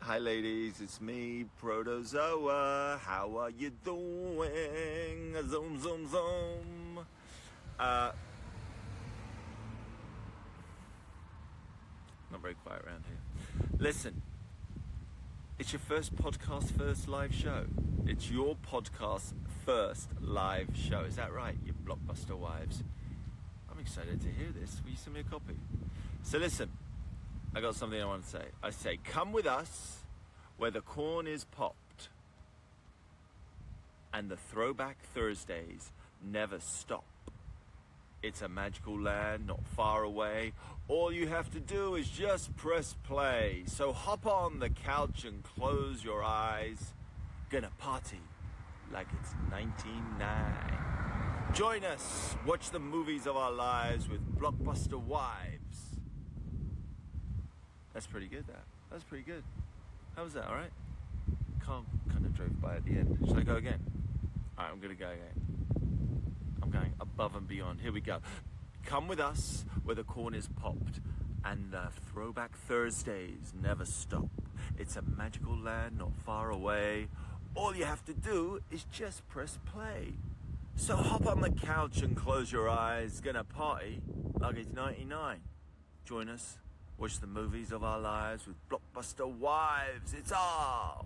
Hi ladies, it's me, Protozoa. How are you doing? Zoom, zoom, zoom. Not very quiet around here. Listen, it's your first podcast, first live show. It's your podcast, first live show. Is that right, you Blockbuster wives? I'm excited to hear this. Will you send me a copy? So listen, I got something I want to say. I say, come with us where the corn is popped and the throwback Thursdays never stop. It's a magical land not far away. All you have to do is just press play. So hop on the couch and close your eyes. Gonna party like it's 1999. Join us, watch the movies of our lives with Blockbuster wives. That's pretty good, that. That's pretty good. How was that, all right? Kind of drove by at the end. Should I go again? All right, I'm going to go again. I'm going above and beyond. Here we go. Come with us where the corn is popped and the throwback Thursdays never stop. It's a magical land not far away. All you have to do is just press play. So hop on the couch and close your eyes. Gonna party like it's 99. Join us. Watch the movies of our lives with Blockbuster wives. It's our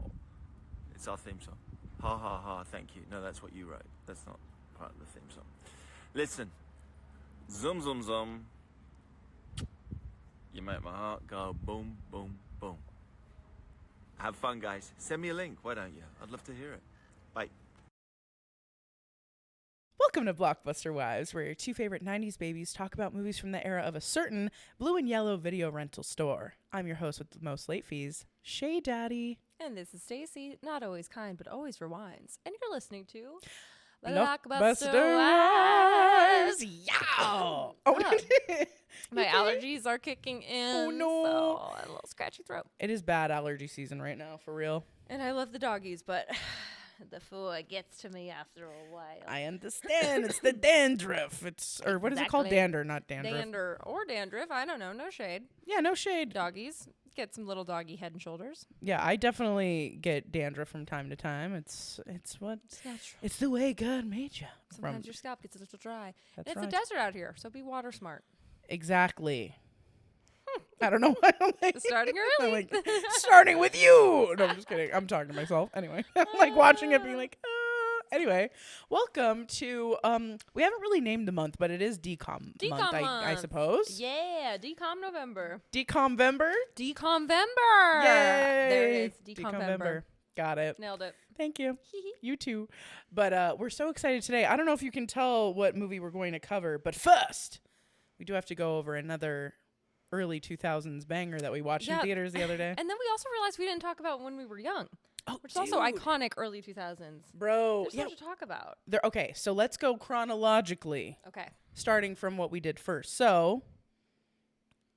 theme song. Ha ha ha, thank you. No, that's what you wrote. That's not part of the theme song. Listen. Zoom, zoom, zoom. You make my heart go boom, boom, boom. Have fun, guys. Send me a link, why don't you? I'd love to hear it. Bye. Welcome to Blockbuster Wives, where your two favorite 90s babies talk about movies from the era of a certain blue and yellow video rental store. I'm your host with the most late fees, Shea Daddy. And this is Stacy, not always kind, but always rewinds. And you're listening to Blockbuster Wives. Wives. Yeah. Oh. My allergies are kicking in. Oh, no. So I have a little scratchy throat. It is bad allergy season right now, for real. And I love the doggies, but the food gets to me after a while. I understand. It's the dandruff. Or what is it called? Exactly. Dander, not dandruff. Or dandruff. I don't know. No shade. Yeah, no shade. Doggies. Get some little doggy head and shoulders. Yeah, I definitely get dandruff from time to time. It's what It's natural. it's the way God made you. Sometimes your scalp gets a little dry. That's And it's right. a desert out here, so be water smart. Exactly. I don't know why I'm like Starting I'm early. like starting with you. No, I'm just kidding. I'm talking to myself. Anyway, I'm like watching it being like, Anyway, welcome to we haven't really named the month, but it is DCOM month, I suppose. Yeah, DCOM November. DCOM-vember? DCOM-vember. Yay! There it is. DCOM-vember. DCOM-vember. Got it. Nailed it. Thank you. You too. But we're so excited today. I don't know if you can tell what movie we're going to cover, but first, we do have to go over another early 2000s banger that we watched in theaters the other day. And then we also realized we didn't talk about when we were young. Oh, which is also iconic early 2000s. Bro. There's so much to talk about. Okay, so let's go chronologically. Okay. Starting from what we did first. So,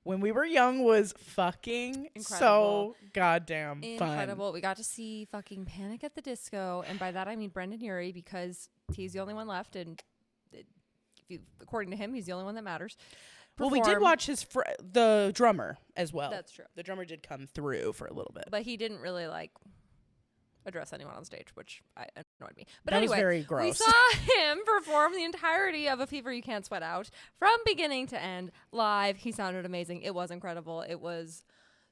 when we were young was fucking Incredible. so goddamn fun. Incredible. We got to see fucking Panic at the Disco. And by that, I mean Brendan Urie, because he's the only one left. And according to him, he's the only one that matters. Well, we did watch the drummer as well. That's true. The drummer did come through for a little bit. But he didn't really, address anyone on stage, which annoyed me. But that anyway, was very gross. We saw him perform the entirety of A Fever You Can't Sweat Out from beginning to end live. He sounded amazing. It was incredible. It was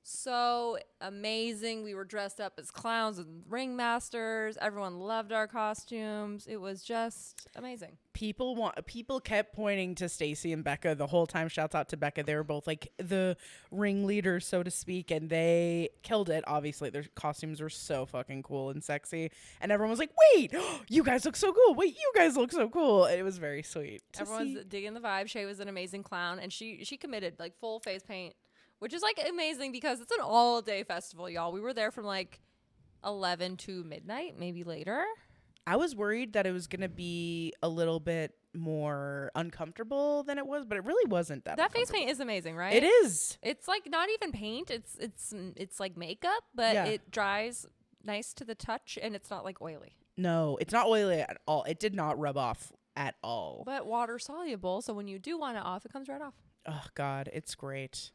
so amazing. We were dressed up as clowns and ringmasters. Everyone loved our costumes. It was just amazing. People kept pointing to Stacy and Becca the whole time. Shouts out to Becca. They were both like the ringleaders, so to speak, and they killed it. Obviously, their costumes were so fucking cool and sexy, and everyone was like, "Wait, you guys look so cool! Wait, you guys look so cool!" And it was very sweet. Everyone's digging the vibe. Shea was an amazing clown, and she committed full face paint, which is amazing because it's an all day festival, y'all. We were there from 11 to midnight, maybe later. I was worried that it was going to be a little bit more uncomfortable than it was, but it really wasn't that. That face paint is amazing, right? It is. It's not even paint. It's like makeup, but it dries nice to the touch, and it's not oily. No, it's not oily at all. It did not rub off at all. But water soluble, so when you do want it off, it comes right off. Oh God, it's great.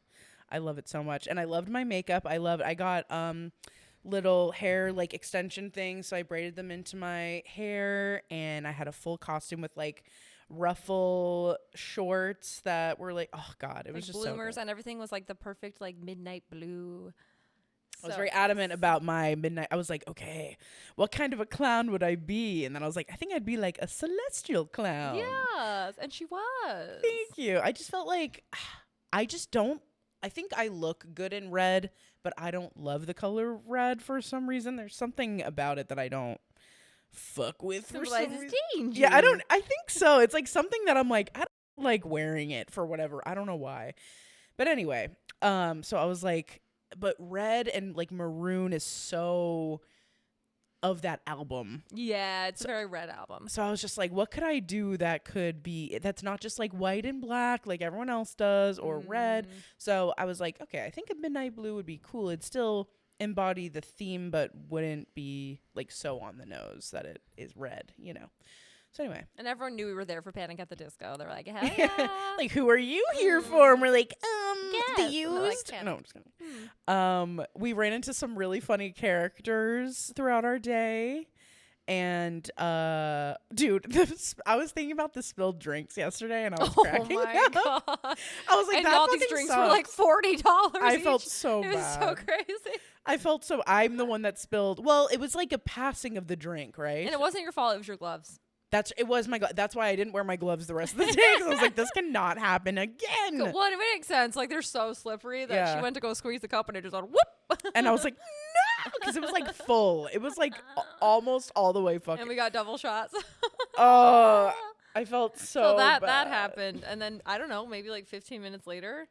I love it so much, and I loved my makeup. I got little hair like extension things. So I braided them into my hair, and I had a full costume with like ruffle shorts that were like, oh god, it was Like just bloomers, so good. and everything was like the perfect like midnight blue. I was So very adamant about my midnight. I was like, okay, what kind of a clown would I be? And then I was like, I think I'd be like a celestial clown. Yes, and she was. Thank you. I just felt like I just don't. I think I look good in red, but I don't love the color red for some reason. There's something about it that I don't fuck with for some Symbolizes reason. danger. Yeah, I don't. I think so. It's like something that I'm like, I don't like wearing it for whatever. I don't know why. But anyway, so I was like, but red and like maroon is so of that album. Yeah, it's a very red album. So I was just like, what could I do that could be that's not just like white and black like everyone else does or red. So I was like, okay, I think a midnight blue would be cool. It'd still embody the theme but wouldn't be like so on the nose that it is red, you know. So anyway, And everyone knew we were there for Panic at the Disco. They were like, hell yeah. like who are you here for? And we're like, the Yes. And they're like, used. Panic. No, I'm just kidding. We ran into some really funny characters throughout our day. And dude, I was thinking about the spilled drinks yesterday, and I was cracking Oh my up. god! I was like, And that all these fucking drinks sucks. were like $40. I each. felt so It was bad. so crazy. I felt so. I'm the one that spilled. Well, it was like a passing of the drink, right? And it wasn't your fault. It was your gloves. It was my. That's why I didn't wear my gloves the rest of the day. 'Cause I was like, this cannot happen again. Well, it makes sense. Like they're so slippery that Yeah. she went to go squeeze the cup and it just went whoop. And I was like, no, because it was like full. It was like almost all the way fucking. And we got double shots. Oh, I felt so. So that bad. happened, and then I don't know, maybe like 15 minutes later,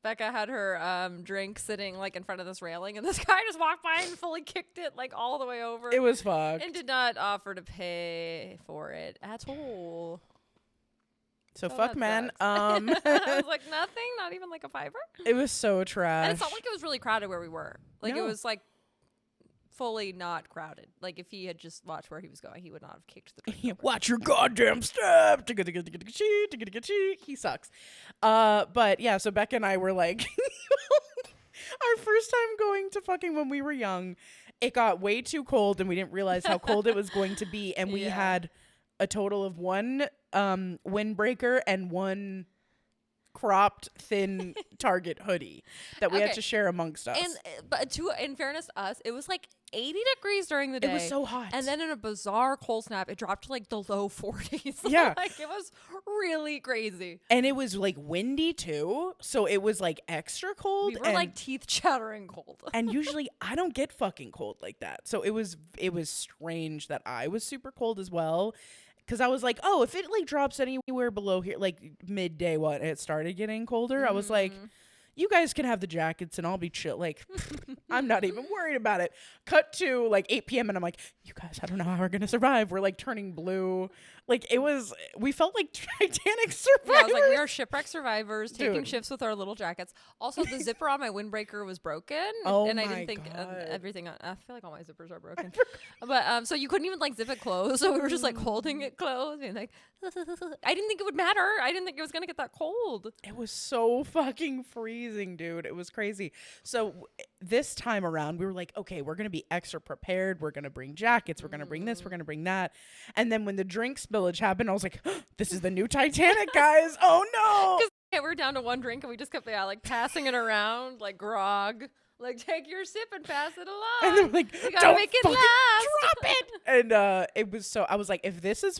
Becca had her drink sitting like in front of this railing, and this guy just walked by and fully kicked it like all the way over. It was fucked. and did not offer to pay for it at all. So So fuck, that man. sucks. I was like, nothing, not even like a $5. It was so trash. And it's not like it was really crowded where we were. Like No. it was like fully not crowded. Like if he had just watched where he was going, he would not have kicked the drink. over. Watch your goddamn step. He sucks. But yeah, so Becca and I were like, our first time going to fucking when we were young, it got way too cold and we didn't realize how cold it was going to be. And we Yeah. had a total of one windbreaker and one cropped thin Target hoodie that we had Okay. to share amongst us. And but in fairness to us, it was like 80 degrees during the day. It was so hot. And then in a bizarre cold snap, it dropped to like the low 40s. Yeah. Like it was really crazy. And it was like windy too, so it was like extra cold. We were and, like teeth chattering cold. and usually I don't get fucking cold like that, so it was strange that I was super cold as well. Because I was like, oh, if it like drops anywhere below here, like midday, and it started getting colder, I was like, you guys can have the jackets and I'll be chill. Like, I'm not even worried about it. Cut to like 8 p.m. and I'm like, you guys, I don't know how we're going to survive. We're like turning blue. Like we felt like Titanic survivors. Yeah, I was like, we are shipwreck survivors taking Dude. shifts with our little jackets. Also, the zipper on my windbreaker was broken. Oh and I my didn't think God. everything. I feel like all my zippers are broken. But so you couldn't even like zip it closed. So we were just like holding it closed and like, I didn't think it would matter. I didn't think it was going to get that cold. It was so fucking freezing, dude. It was crazy. So this time around, we were like, okay, we're going to be extra prepared. We're going to bring jackets. We're going to bring this. We're going to bring that. And then when the drink spillage happened, I was like, this is the new Titanic, guys. Oh, no. Yeah, we were down to one drink and we just kept like passing it around like grog. Like, take your sip and pass it along. And they were like, We gotta don't make it fucking last. drop it. And it was so, I was like, if this is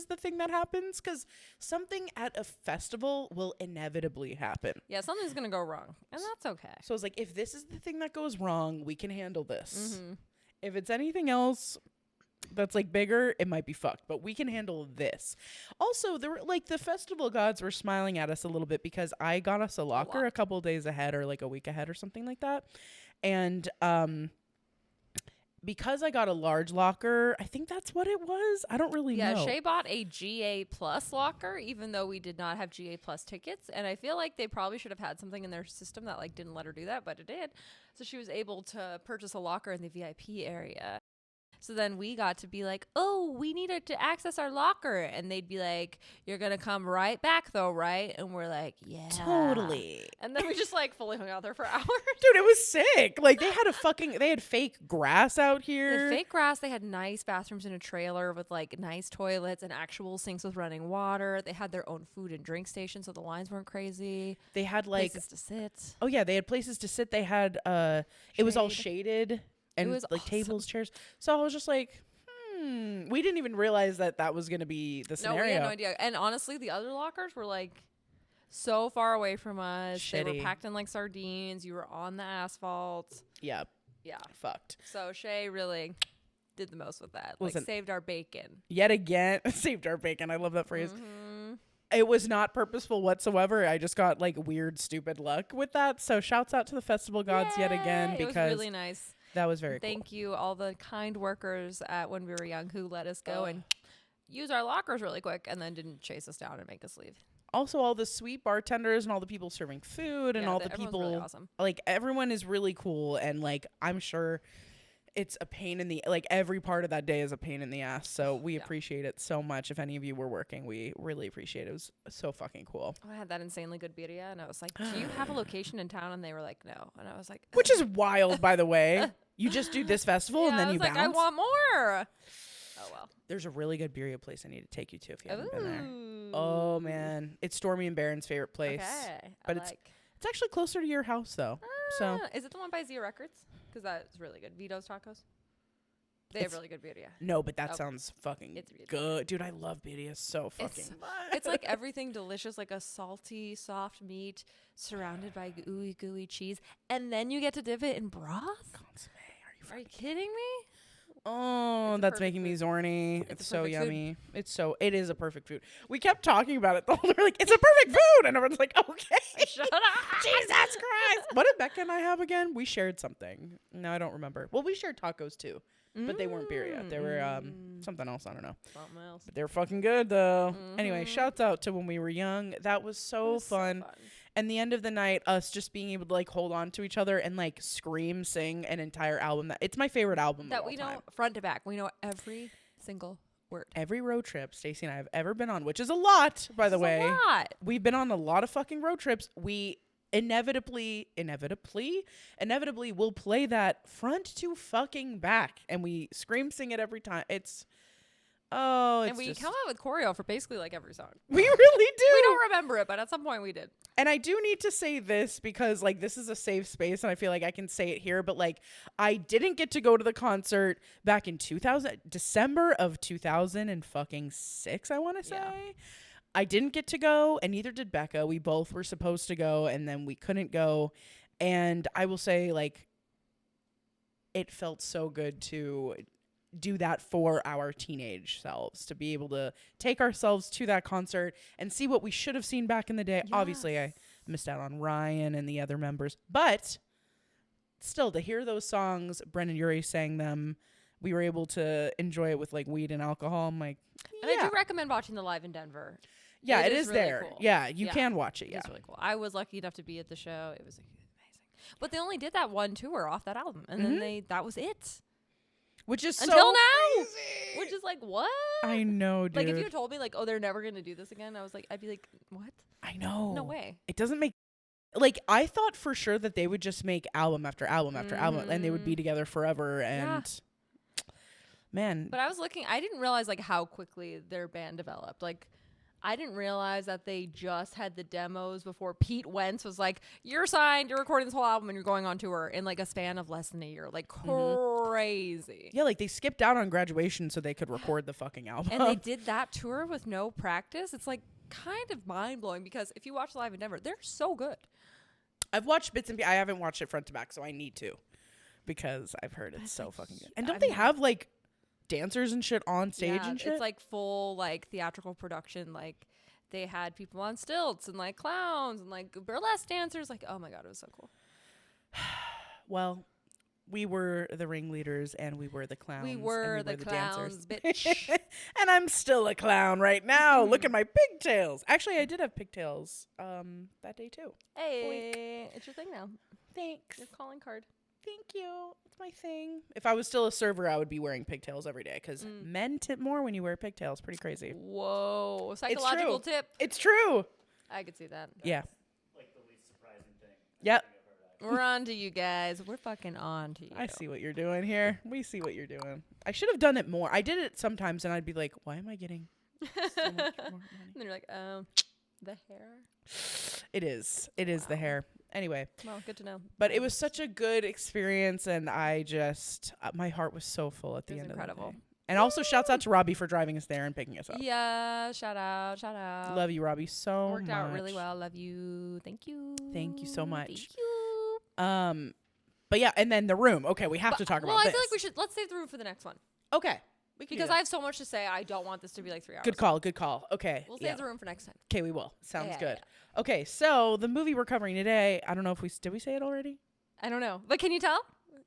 the thing that happens, because something at a festival will inevitably happen. Yeah, something's gonna go wrong, and that's okay. So I was like, if this is the thing that goes wrong, we can handle this. Mm-hmm. If it's anything else that's like bigger, it might be fucked, but we can handle this. Also, there were like the festival gods were smiling at us a little bit because I got us a locker a couple days ahead or like a week ahead or something like that. And because I got a large locker, I think that's what it was. I don't really know. Yeah, Shea bought a GA Plus locker, even though we did not have GA Plus tickets. And I feel like they probably should have had something in their system that like didn't let her do that, but it did. So she was able to purchase a locker in the VIP area. So then we got to be like, oh, we needed to access our locker. And they'd be like, you're going to come right back though, right? And we're like, yeah. Totally. And then we just like fully hung out there for hours. Dude, it was sick. Like they had fake grass out They here. had fake grass. They had nice bathrooms in a trailer with like nice toilets and actual sinks with running water. They had their own food and drink station, so the lines weren't crazy. They had like places to sit. Oh yeah, they had places to sit. They had it was all shaded and It was like awesome. tables, chairs. So I was just like, we didn't even realize that was going to be the scenario. No, we had no idea. And honestly, the other lockers were like so far away from us. They Shitty. were packed in like sardines. You were on the asphalt. Yeah, Yeah. fucked. So Shea really did the most with that. Listen, like saved our bacon. Yet again, saved our bacon. I love that phrase. Mm-hmm. It was not purposeful whatsoever. I just got like weird, stupid luck with that. So shouts out to the festival gods yet again, Yay! because It was really nice. that was very cool. Thank you, all the kind workers at When We Were Young who let us go and use our lockers really quick and then didn't chase us down and make us leave. Also, all the sweet bartenders and all the people serving food and Yeah, all the everyone's people, really awesome. like everyone is really cool. And like, I'm sure it's a pain in the, like every part of that day is a pain in the ass. So we appreciate it so much. If any of you were working, we really appreciate it. It was so fucking cool. I had that insanely good birria and I was like, do you have a location in town? And they were like, no. And I was like, Which is wild, by the way. You just do this festival and yeah, then I you was like, bounce. I want more. Oh, well. There's a really good birria place I need to take you to if you haven't been there. Ooh. Oh man, it's Stormy and Barron's favorite place. Okay. But I it's like. it's actually closer to your house though. So Is it the one by Zia Records? Because that's really good. Vito's Tacos. They have It's- really good birria. no, but that Oh, sounds fucking it's really good, dude. I love birria so fucking It's- much. It's like everything delicious, like a salty, soft meat surrounded by gooey, gooey cheese, and then you get to dip it in broth. Consommé. Are you kidding me? Oh, It's a that's perfect making me food. zorny. It's It's a so perfect food. yummy. It is a perfect food. We kept talking about it though. They're like, it's a perfect food, and everyone's like, okay. Shut up! Jesus Christ. What did Becca and I have again? We shared something. No, I don't remember. Well, we shared tacos too, but they weren't birria. They were something else. I don't know. Something else. But they're fucking good though. Anyway, shouts out to When We Were Young. That was so It was fun. And the end of the night, us just being able to like hold on to each other and like scream, sing an entire album. It's my favorite album That of all we know time. front to back. We know every single word. Every road trip Stacy and I have ever been on, which is a lot, by the It's way. a lot. We've been on a lot of fucking road trips. We inevitably will play that front to fucking back, and we scream, sing it every time. It's And we come out with choreo for basically like every song. we really do. We don't remember it, but at some point we did. And I do need to say this because like this is a safe space and I feel like I can say it here, but like I didn't get to go to the concert back in December of 2006, I want to say. Yeah. I didn't get to go and neither did Becca. We both were supposed to go and then we couldn't go. And I will say like it felt so good to do that for our teenage selves, to be able to take ourselves to that concert and see what we should have seen back in the day. Obviously, I missed out on Ryan and the other members, but still to hear those songs, Brendan Urie sang them, we were able to enjoy it with like weed and alcohol. I'm like, And I do recommend watching the live in Denver. yeah, it is is really there. cool. Yeah, you Yeah. can watch it. Yeah. It's really cool. I was lucky enough to be at the show. It was amazing. But they only did that one tour off that album, and then that was it. Which is Until so now, crazy. which is like what? I know, dude. Like if you had told me like, oh, they're never gonna do this again, I'd be like, what? I know. No way. It doesn't make like I thought for sure that they would just make album after album after album and they would be together forever and man. But I was looking. I didn't realize like how quickly their band developed. Like I didn't realize that they just had the demos before Pete Wentz was like, you're signed, you're recording this whole album, and you're going on tour in like a span of less than a year. Like crazy. Yeah, like they skipped out on graduation so they could record the fucking album. And they did that tour with no practice. It's like kind of mind blowing because if you watch Live in Denver, they're so good. I've watched bits and I haven't watched it front to back, so I need to because I've heard it's so fucking good. And don't they have like dancers and shit on stage and shit? It's like full like theatrical production. Like they had people on stilts and like clowns and like burlesque dancers. Like, oh my God, it was so cool. Well, we were the ringleaders and we were the clowns. We and were the dancers. clowns, bitch. And I'm still a clown right now. Look at my pigtails. Actually, I did have pigtails that day too. Hey, it's your thing now. Thanks. Your calling card. thank you. It's my thing. If I was still a server, I would be wearing pigtails every day because men tip more when you wear pigtails. Pretty crazy. Whoa. Psychological tip. It's true. I could see that. Yeah. Like the least surprising thing. Yep. We're on to you guys. We're fucking on to you. I see what you're doing here. We see what you're doing. I should have done it more. I did it sometimes, and I'd be like, why am I getting so much more money? And then you're like, the hair. It is. It is the hair. Anyway. Well, good to know. But it was such a good experience, and I just, my heart was so full at the end incredible. of the day. And also, shouts out to Robbie for driving us there and picking us up. Yeah, shout out. Love you, Robbie, so Worked much. out really well. Love you. Thank you. Thank you so much. Thank you. But yeah, and then the room. Okay, we have to talk about this. this. Well, I feel like let's save the room for the next one. Okay. We can do Because that. I have so much to say. I don't want this to be like 3 hours. Good call. Good call. Okay. We'll save the room for next time. Okay, we will. Sounds Yeah, good. Okay, so the movie we're covering today, I don't know if did we say it already? I don't know. But can you tell?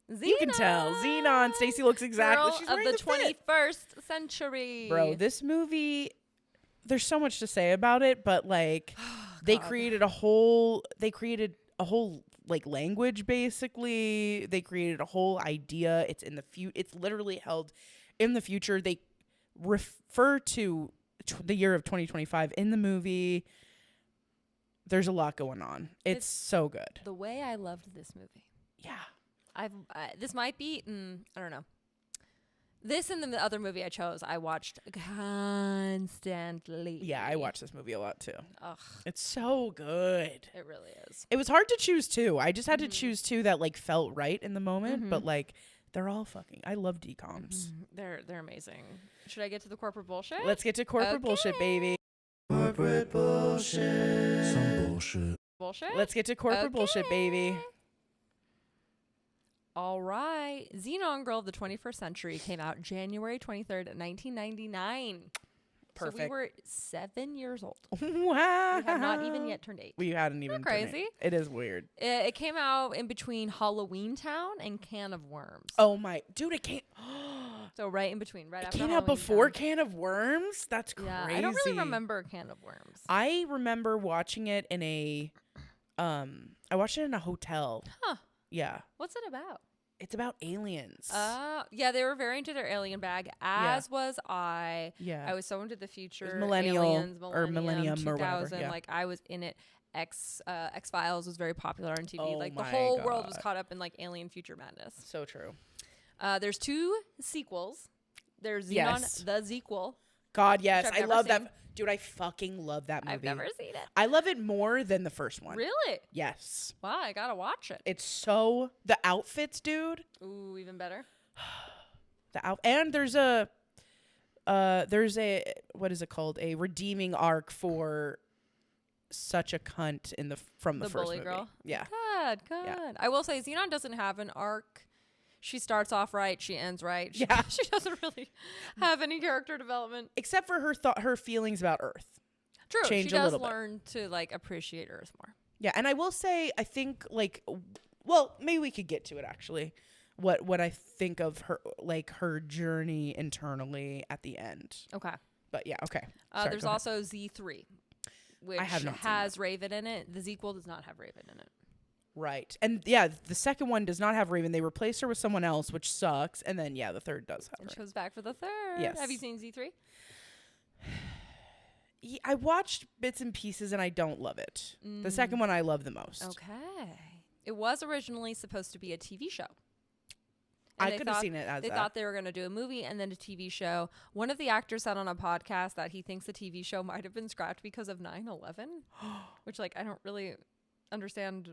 Zenon. You can tell. Zenon. Stacy looks exactly. Girl She's of wearing the fit. 21st century. Bro, this movie, there's so much to say about it, but like they created a whole like language basically. They created a whole idea. It's in the it's literally held in the future. They refer to the year of 2025 in the movie. There's a lot going on. It's so good. The way I loved this movie. Yeah. This might be, I don't know. This and the other movie I chose, I watched constantly. Yeah, I watch this movie a lot too. Ugh, It's so good. it really is. It was hard to choose two. I just had to choose two that like felt right in the moment, but like they're all fucking. I love DCOMs. They're amazing. Should I get to the corporate bullshit? Let's get to corporate bullshit, baby. Corporate bullshit. Some bullshit. bullshit. Let's get to corporate bullshit, baby. All right. Zenon Girl of the 21st Century came out January 23rd, 1999. Perfect. So we were 7 years old. Wow. We have not even yet turned 8. We hadn't even. Isn't that turned crazy? 8. It is weird. It came out in between Halloween Town and Can of Worms. Oh my, dude! It came. So right in between, right It after came out Halloween before Town. Can of Worms. That's crazy. Yeah, I don't really remember Can of Worms. I remember watching it in a. I watched it in a hotel. Huh. Yeah. What's it about? It's about aliens. Yeah, they were very into their alien bag, as was I. Yeah. I was so into the future. millennial aliens, or millennium or whatever, 2000, yeah. like I was in it. X-Files was very popular on TV. Oh like the my whole world was God. caught up in like alien future madness. So true. There's 2 sequels. There's Zenon Yes. the sequel. God, yes. I've I never love seen. that. Dude, I fucking love that movie. I've never seen it. I love it more than the first one. Really? Yes. Wow, I gotta watch it. It's so the outfits, dude. Ooh, even better. And there's a what is it called? A redeeming arc for such a cunt in from the first bully movie. girl. Yeah. Good. I will say Zenon doesn't have an arc. She starts off right, she ends right. She, Yeah. she doesn't really have any character development. Except for her feelings about Earth. True, Change she a does little bit. learn to like appreciate Earth more. Yeah, and I will say I think like well, maybe we could get to it actually. What I think of her like her journey internally at the end. Okay. But yeah, okay. Sorry, There's go ahead. also Z3, which have not seen has Raven in it. The sequel does not have Raven in it. Right. And yeah, the second one does not have Raven. They replace her with someone else, which sucks. And then yeah, the third does have And her. she goes back for the third. Yes. Have you seen Z3? Yeah, I watched bits and pieces and I don't love it. The second one I love the most. Okay. It was originally supposed to be a TV show. And I they could have thought- seen it as They that. thought they were going to do a movie and then a TV show. One of the actors said on a podcast that he thinks the TV show might have been scrapped because of 9/11, which like I don't really understand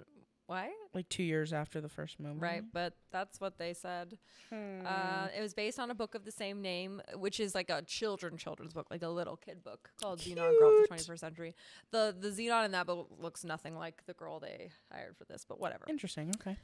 why. Like 2 years after the first movie. Right, but that's what they said. It was based on a book of the same name, which is like a children's book, like a little kid book called Zenon Girl of the 21st Century. The Zenon in that book looks nothing like the girl they hired for this, but whatever. Interesting. Okay.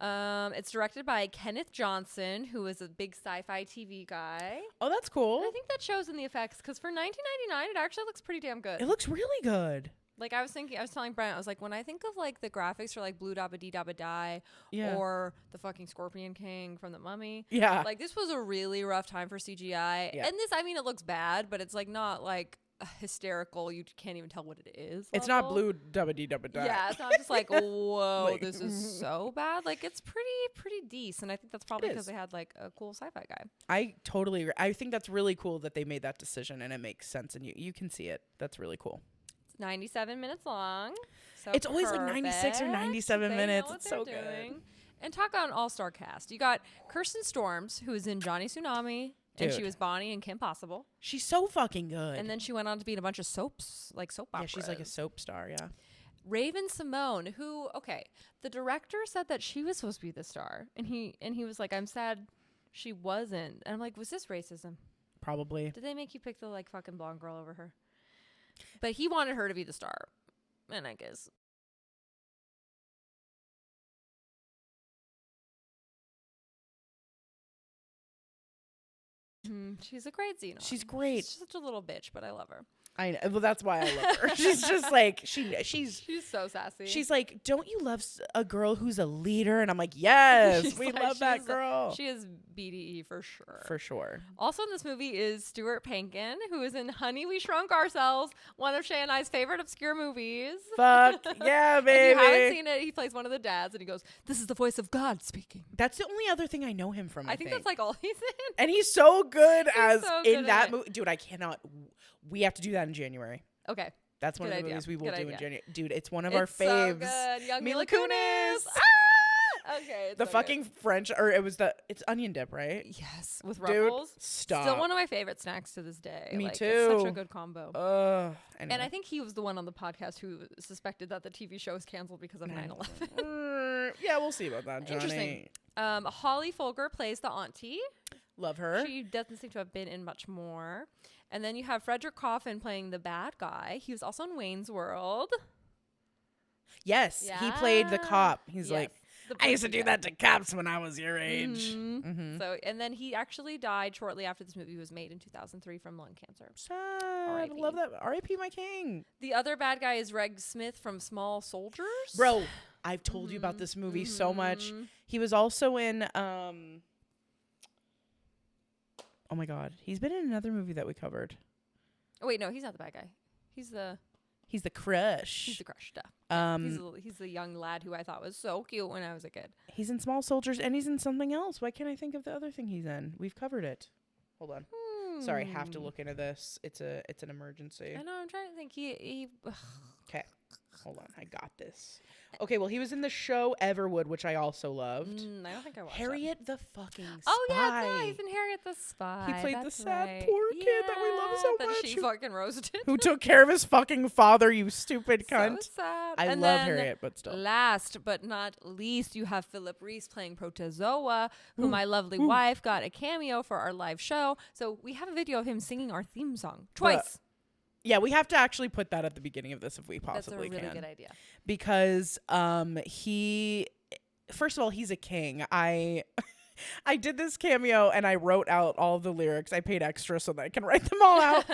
It's directed by Kenneth Johnson, who is a big sci-fi TV guy. Oh, that's cool. And I think that shows in the effects because for 1999, it actually looks pretty damn good. It looks really good. Like I was telling Brian, I was like, when I think of like the graphics for like Blue Dabba Dee Dabba Die Yeah. or the fucking Scorpion King from The Mummy, Yeah. like this was a really rough time for CGI. Yeah. And this, I mean, it looks bad, but it's like not like hysterical, you can't even tell what it is. It's not level. blue dabba-dee-dabba-da. Yeah, it's not just like, whoa, Like- this is so bad. Like, it's pretty decent. I think that's probably It because is. they had like a cool sci-fi guy. I totally agree. I think that's really cool that they made that decision and it makes sense and you can see it. That's really cool. It's 97 minutes long. So It's always like 96 or perfect. 97 They minutes. know what It's so they're good. doing. And talk about an all-star cast. You got Kirsten Storms, who is in Johnny Tsunami, and she Dude. was Bonnie in Kim Possible. She's so fucking good. And then she went on to be in a bunch of soaps, like soap yeah, operas. she's like a soap star, yeah. Raven Simone, who, okay, the director said that she was supposed to be the star, and he was like, I'm sad she wasn't. And I'm like, was this racism? Probably. Did they make you pick the like fucking blonde girl over her? But he wanted her to be the star, and I guess. She's a great Zenon. She's great. She's such a little bitch, but I love her. I know. Well, that's why I love her. She's just like she's She's so sassy. she's like, don't you love a girl who's a leader? And I'm like, yes, She's we like- love that she's- girl She is BDE for sure. for sure. Also in this movie is Stuart Pankin, who is in Honey, We Shrunk Ourselves, one of Shay and I's favorite obscure movies. Fuck yeah, If you haven't baby. seen it, he plays one of the dads, and he goes, "This is the voice of God speaking." That's the only other thing I know him from. I think that's like all he's in. and he's so good as so good in in that it. movie, dude. I cannot. We have to do that in January. Okay. That's one Good of the idea. movies we will Good do in idea. January. Dude, it's one of our It's so faves. good. Young Mila Mila Kunis. Kunis. Ah! Okay. It's The so fucking good. French, or it's onion dip, right? Yes, with Dude, ruffles. stop. Still one of my favorite snacks to this day. Me It's such too. a good combo. Anyway. And I think he was the one on the podcast who suspected that the TV show was canceled because of 9/11. Yeah, we'll see about that, Johnny. Interesting. Holly Folger plays the auntie. Love her. She doesn't seem to have been in much more. And then you have Frederick Coffin playing the bad guy. He was also in Wayne's World. Yes, he played the Yeah. cop. He's Yes, like, the I used to boozy do guy. that to cops when I was your age. Mhm. Mm-hmm. So, and then he actually died shortly after this movie was made in 2003 from lung cancer. Sad. R.I.P. Love that. R.I.P. my king. The other bad guy is Reg Smith from Small Soldiers. Bro, I've told you about this movie so much. Mhm. He was also in oh my god. He's been in another movie that we covered. Oh wait, no, he's not the bad guy. He's the Crush. he's the crush stuff. He's He's the young lad who I thought was so cute when I was a kid. in Small Soldiers and he's in something else. Why can't I think of the other thing he's in? We've covered it. Hold on. Sorry, have to look into this. It's an emergency. I know. I'm trying to think. He Okay. Hold on. I got this. Okay, well, he was in the show Everwood, which I also loved. I don't think I watched that. Harriet the fucking Spy. Oh yeah, it's he's in Harriet the Spy. He played the That's sad right. poor kid that we love so that much. she fucking roasted. Who took care of his fucking father, you stupid cunt. So sad. I And love then Harriet, but still. Last but not least, you have Philip Reese playing Protozoa, who my lovely wife got a cameo for our live show. So we have a video of him singing our theme song twice. Yeah, we have to actually put that at the beginning of this if we That's a possibly really can. good idea. Because he, first of all, he's a king. I did this cameo and I wrote out all the lyrics. I paid extra so that I can write them all out.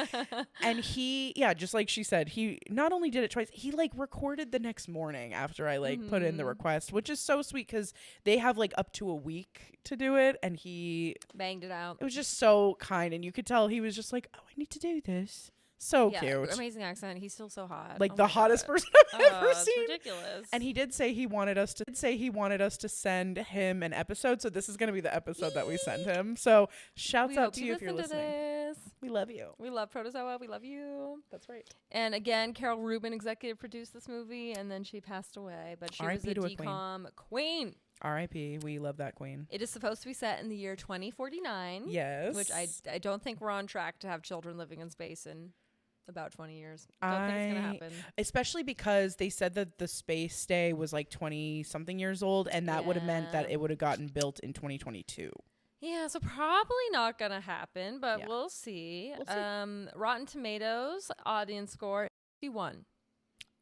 And he, yeah, just like she said, he not only did it twice, he like recorded the next morning after I like put in the request, which is so sweet because they have like up to a week to do it. And he, Banged it out. it was just so kind. And you could tell he was just like, oh, I need to do this. So Yeah, cute. amazing accent. He's still so hot. Like Oh the my hottest God. person I've Oh, ever it's seen. ridiculous. And he did say he wanted us to send him an episode. So this is going to be the episode that we send him. So shouts We out hope to you if you're listen to listening. this. We love you. We love Protozoa. We love you. That's right. And again, Carol Rubin executive produced this movie, and then she passed away. But she was R.I.P. a to a queen. DCOM queen. R.I.P. We love that queen. It is supposed to be set in the year 2049. Yes. Which I don't think we're on track to have children living in space in about 20 years. Don't think it's going to happen. Especially because they said that the space stay was like 20 something years old, and that would have meant that Yeah. it would have gotten built in 2022. Yeah, so probably not going to happen, but Yeah. we'll see. We'll see. Rotten Tomatoes audience score 51.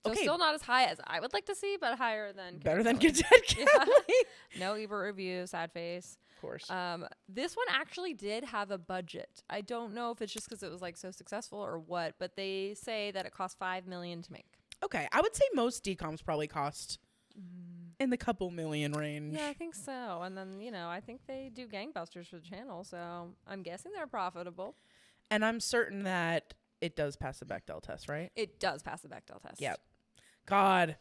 So Okay. still not as high as I would like to see, but higher than Better than Kelly. Cadet Yeah. Kelly. No Ebert review, sad face. Of course. This one actually did have a budget. I don't know if it's just because it was like so successful or what, but they say that it cost $5 million to make. Okay. I would say most DCOMs probably cost in the couple million range. Yeah, I think so. And then, I think they do gangbusters for the channel, so I'm guessing they're profitable. And I'm certain that it does pass the Bechdel test, right? It does pass the Bechdel test. Yep. God.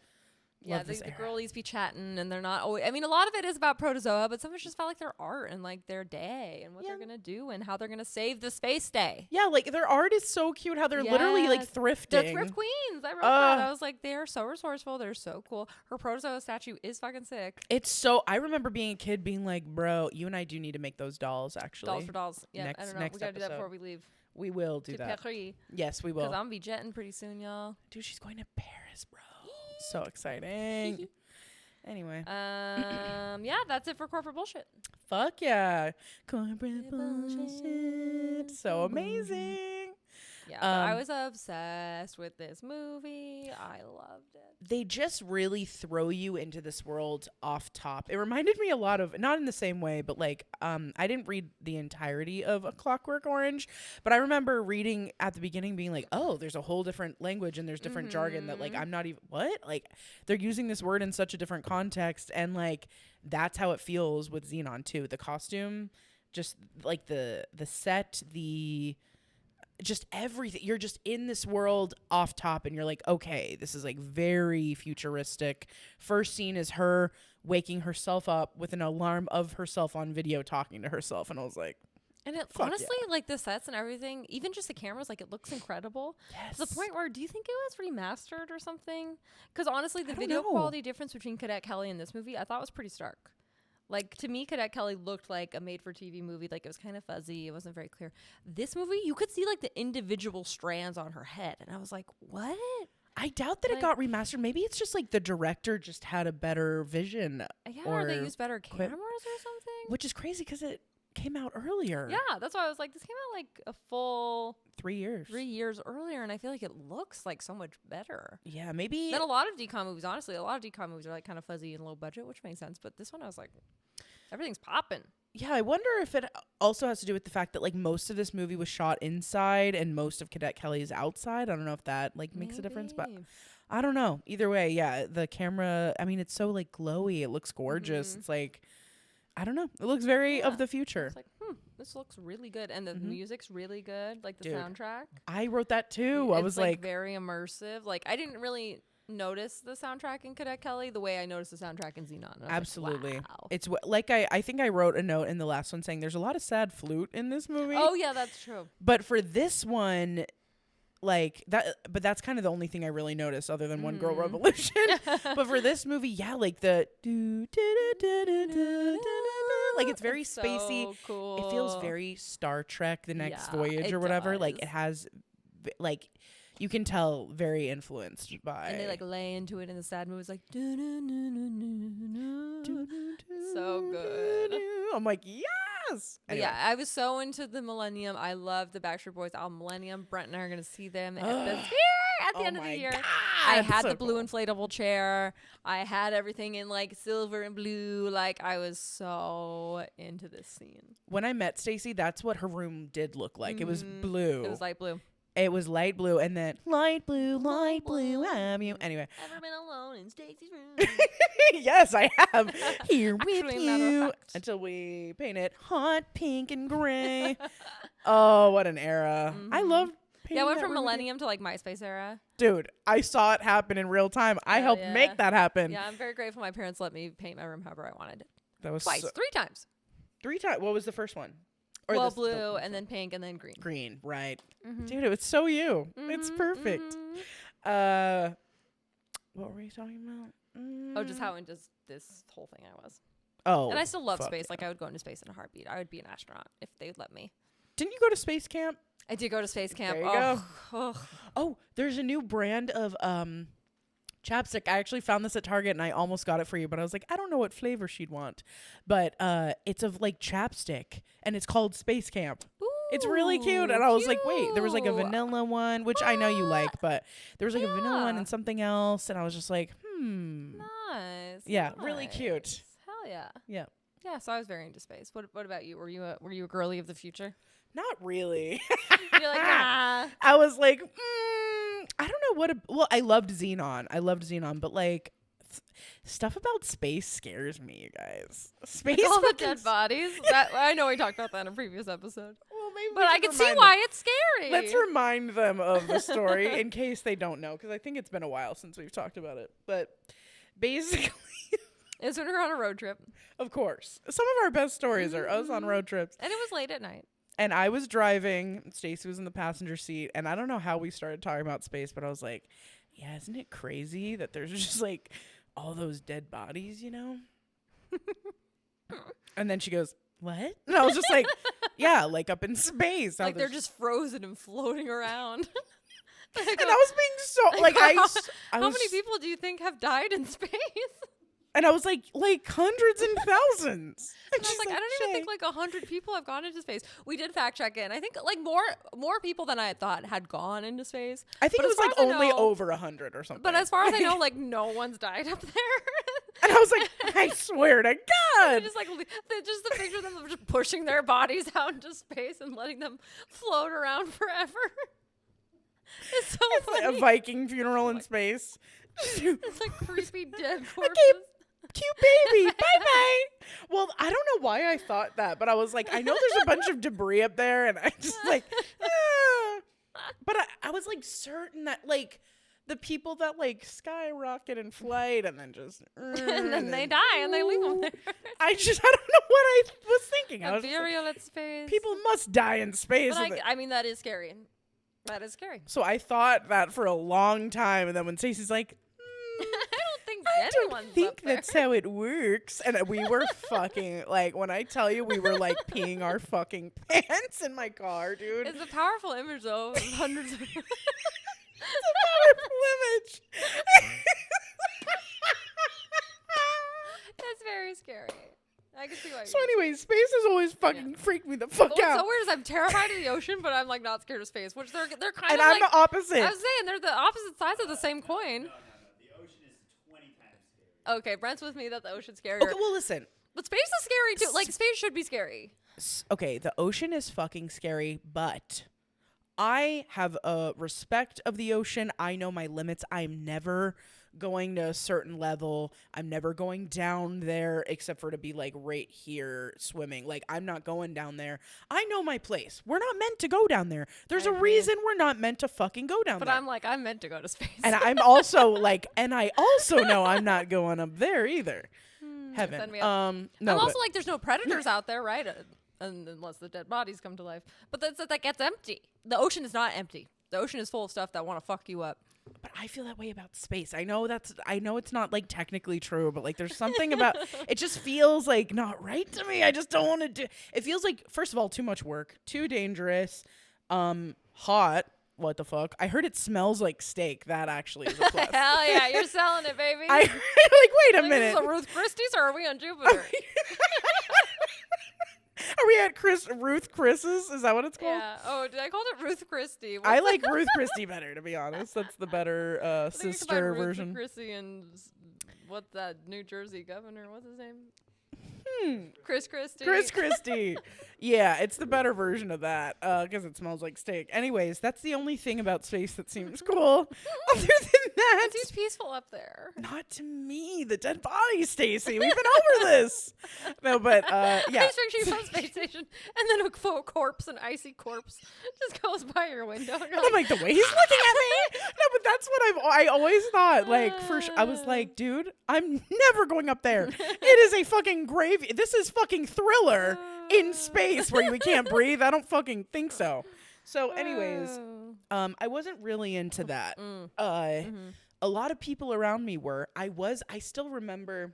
Yeah, Love the this era. girlies be chatting, and they're not always. I mean, a lot of it is about protozoa, but some of it's just about like their art and like their day and what they're gonna do and how they're gonna save the space day. Yeah, like their art is so cute. How they're literally like Yes. thrifting. They're thrift queens. I wrote that. I was like, they are so resourceful. They're so cool. Her protozoa statue is fucking sick. It's so. I remember being a kid, being like, "Bro, you and I do need to make those dolls." Actually, Dolls for dolls. Yeah, I Next- don't know. next We gotta do that episode. before we leave. we will do To that. Paris. Yes, we Because will. I'm gonna be jetting pretty soon, y'all. Dude, she's going to Paris, bro. So exciting. Anyway, Yeah, that's it for corporate bullshit. fuck yeah, corporate bullshit. So amazing. Yeah, but I was obsessed with this movie. I loved it. They just really throw you into this world off top. It reminded me a lot of, not in the same way, but like, I didn't read the entirety of A Clockwork Orange, but I remember reading at the beginning being like, oh, there's a whole different language and there's different jargon that like, I'm not even, what? Like, they're using this word in such a different context. And like, that's how it feels with Zenon too. The costume, just like the set, just everything. You're just in this world off top and you're like, okay, this is like very futuristic. First scene is her waking herself up with an alarm of herself on video talking to herself, and I was like, And it Fuck honestly, like the sets and everything, even just the cameras, like it looks incredible. yes. To the point where, do you think it was remastered or something? Because honestly, the I don't video know. quality difference between Cadet Kelly and this movie, I thought was pretty stark. Like, to me, Cadet Kelly looked like a made-for-TV movie. Like, it was kind of fuzzy. It wasn't very clear. This movie, you could see, like, the individual strands on her head. And I was like, what? I doubt that it like- got remastered. Maybe it's just like the director just had a better vision, Yeah, or they Or used better quit- cameras or something? which is crazy because it came out earlier. Yeah, that's why I was like, this came out, like, a full 3 years. 3 years earlier. And I feel like it looks, like, so much better. Yeah, maybe. Then a lot of DCOM movies, honestly, a lot of DCOM movies are, like, kind of fuzzy and low budget, which makes sense. But this one, I was like, everything's popping. Yeah, I wonder if it also has to do with the fact that like most of this movie was shot inside and most of Cadet Kelly is outside. I don't know if that like makes a difference, but Maybe. I don't know. Either way, yeah, the camera, I mean, it's so like glowy. It looks gorgeous. It's like, I don't know. It looks very Yeah. of the future. It's like, this looks really good. And the music's really good. Like, the Dude. soundtrack. I wrote that too. I It's, was like, very immersive. Like, I didn't really notice the soundtrack in Cadet Kelly the way I noticed the soundtrack in Zenon. And I was like, absolutely. wow. It's like I think I wrote a note in the last one saying there's a lot of sad flute in this movie. Oh, yeah, that's true. But for this one, like that, but that's kind of the only thing I really noticed other than One Girl Revolution. But for this movie, yeah, like the like it's very It's spacey. so cool. It feels very Star Trek: The Next Yeah, Voyage it or whatever. Like does. it has, like you can tell very influenced by. And they like lay into it in the sad movies, like so good. I'm like, yes. But Anyway. yeah, I was so into the Millennium. I love the Backstreet Boys album Millennium. Brent and I are gonna see them at the Oh end of the my year. God, I had so the blue cool. inflatable chair. I had everything in like silver and blue. Like, I was so into this scene. When I met Stacy, that's what her room did look like. It was blue. It was light blue. It was light blue, and then light blue, have you? Anyway, Ever been alone in Stacy's room? yes, I have. Here with Actually, matter of you fact. until we paint it hot pink and gray. Oh, what an era! I love. Yeah, I went from room with you. Millennium to like MySpace era. Dude, I saw it happen in real time. I Hell helped yeah. make that happen. Yeah, I'm very grateful my parents let me paint my room however I wanted. That was Twice, 3 times. 3 times. What was the first one? Well, the blue and then pink and then green. green, right? Dude, it was so you. It's perfect. What were you talking about? Oh, just how into this whole thing I was. Oh, And I still love fuck space. yeah. Like, I would go into space in a heartbeat. I would be an astronaut if they would let me. Didn't you go to space camp? I did go to space camp. There you go. Oh, Oh, there's a new brand of chapstick. I actually found this at Target and I almost got it for you, but I was like, I don't know what flavor she'd want. But it's of like chapstick and it's called Space Camp. It's really cute. And I was like, wait, there was like a cute. vanilla one, which I know you like, but there was like a vanilla one Yeah. and something else. And I was just like, Nice. Yeah, really cute. nice. Hell yeah. Yeah. Yeah, so I was very into space. What about you? Were you a girly of the future? Not really. You're like, ah. I was like, I don't know well, I loved Zenon. But like Stuff about space scares me, you guys. Space All the fucking dead bodies. That I know we talked about that in a previous episode. Well, maybe But I can see why it's scary. Let's remind them of the story in case they don't know, because I think it's been a while since we've talked about it. But basically, It's when we were on a road trip. of course, some of our best stories are us on road trips. And it was late at night. And I was driving, Stacy was in the passenger seat, and I don't know how we started talking about space, but I was like, yeah, isn't it crazy that there's just like all those dead bodies, you know? And then she goes, what? And I was just like, yeah, like up in space. Like they're just frozen and floating around. And I was being so, like, I How was, many people do you think have died in space? and I was like hundreds and thousands. And I was like, I don't even think like 100 people have gone into space. We did fact check it. I think like more people than I had thought had gone into space. I think But it as was far like as I only know- over 100 or something. But as far as I know, like no one's died up there. And I was like, I swear to God. Just like just the picture of them just pushing their bodies out into space and letting them float around forever. It's so funny. A Viking funeral in space. It's like creepy dead corpses. Cute baby. Bye-bye. Well, I don't know why I thought that, but I was like, I know there's a bunch of debris up there, and I just like, but I was like certain that like the people that like skyrocket in flight and then just And then they die and they leave them there. I don't know what I was thinking. I A was just like, burial at space. people must die in space. But I mean, that is scary. That is scary. So I thought that for a long time, and then when Stacey's like, I don't think I don't anyone's think up there. that's how it works. And we were fucking, like, when I tell you we were, like, peeing our fucking pants in my car, dude. It's a powerful image, though. Of hundreds of It's a powerful image. It's very scary. I can see why. So anyways, space has always fucking freaked me the fuck What's out. so weird is I'm terrified of the ocean, but I'm like not scared of space, which they're kind And of I'm like the opposite. I was saying they're the opposite sides of the same coin. No. The ocean is 20 times scary. Okay, Brent's with me that the ocean's scarier. Okay, well, listen. But space is scary too. Like space should be scary. Okay, the ocean is fucking scary, but I have a respect of the ocean. I know my limits. I'm never going to a certain level. I'm never going down there except for to be like right here swimming. Like I'm not going down there. I know my place. We're not meant to go down there. There's I a agree. reason we're not meant to fucking go down But there. I'm like, I'm meant to go to space. And I'm also like, and I also know I'm not going up there either. Heaven. Send me up. No, I'm also but- like, there's no predators out there, right? Unless the dead bodies come to life. But that gets empty. The ocean is not empty. The ocean is full of stuff that want to fuck you up. But I feel that way about space. I know it's not like technically true, but like there's something about it just feels like not right to me. I just don't want to do. It feels like, first of all, too much work, too dangerous, hot. What the fuck? I heard it smells like steak. That actually is a plus. Hell yeah, you're selling it, baby. I like wait a Like, minute. This is a Ruth Christie's or are we on Jupiter? Are we at Ruth Chris's? Is that what it's called? Yeah. Oh, did I call it Ruth Christie? I like Ruth Christie better, to be honest. That's the better I think you could sister find Ruth version. Christie and what's that New Jersey governor? What's his name? Chris Christie. Chris Christie. Yeah, it's the better version of that because it smells like steak. Anyways, that's the only thing about space that seems cool. Other than that, It seems peaceful up there. not to me. The dead body, Stacy. We've been over this. No, but I yeah. just picture you on space station, and then a faux corpse, an icy corpse, just goes by your window. And you're I'm like, the way he's looking at me. No, but that's what I always thought. Like, I was like, dude, I'm never going up there. It is a fucking grave. This is fucking Thriller in space where we can't breathe. I don't fucking think so. So, anyways, I wasn't really into that. A lot of people around me were. I still remember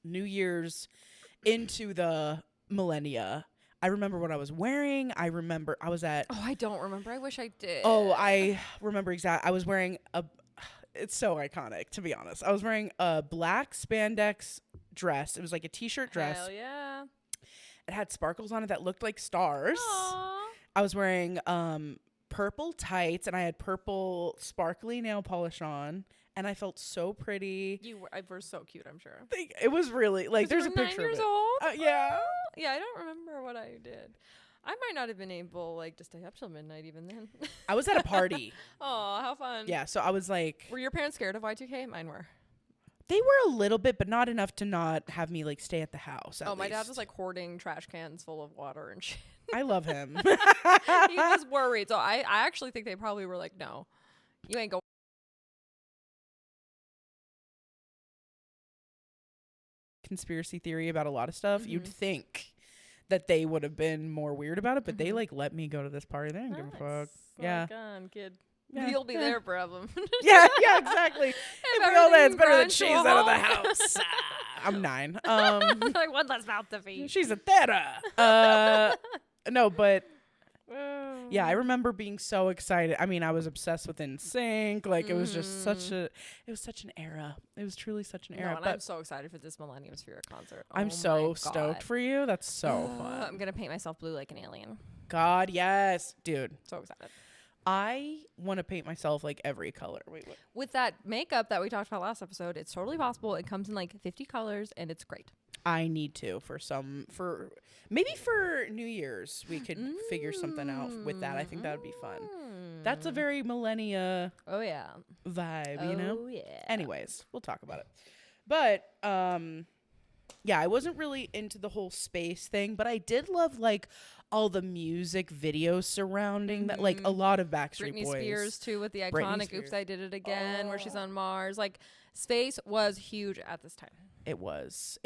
New Year's into the millennia. I remember what I was wearing. I remember I was at. Oh, I don't remember. I wish I did. Oh, I remember exactly. I was wearing a. It's so iconic, to be honest. I was wearing a black spandex dress. It was like a t-shirt dress. Hell yeah. It had sparkles on it that looked like stars. Aww. I was wearing purple tights, and I had purple sparkly nail polish on, and I felt so pretty. You were so cute, I'm sure. It was really like there's a You were picture 9 years of it. old? Yeah. Yeah, I don't remember what I did. I might not have been able to stay up till midnight even then. I was at a party. Oh, how fun. Yeah, so I was like, Were your parents scared of Y2K? Mine were. They were a little bit, but not enough to not have me like stay at the house. At my dad least. was like hoarding trash cans full of water and shit. I love him. He was worried. So I actually think they probably were like, no, you ain't going. Conspiracy theory about a lot of stuff. Mm-hmm. You'd think that they would have been more weird about it, but they like let me go to this party. They didn't give a fuck. Yeah. On, kid. Yeah. You'll be there, problem. Yeah, exactly. If we all that, it's better than she's out of the house. I'm 9. Like one less mouth to feed. She's a theta. No, but yeah, I remember being so excited. I mean, I was obsessed with NSYNC. Like it was just such an era. It was truly such an era. And but I'm so excited for this Millennium Sphere concert. I'm my so God. stoked for you. That's so fun. I'm gonna paint myself blue like an alien. God, yes, dude. So excited. I want to paint myself like every color. Wait, what? With that makeup that we talked about last episode, it's totally possible. It comes in like 50 colors and it's great. I need to for maybe for New Year's we could figure something out with that. I think that would be fun. That's a very millennia Oh yeah. vibe, you know? Oh yeah. Anyways, we'll talk about it. But yeah, I wasn't really into the whole space thing, but I did love like all the music videos surrounding that, like a lot of Backstreet Britney Boys. Spears too, with the Britney iconic Spears. "Oops, I Did It Again," where she's on Mars. Like space was huge at this time. It was,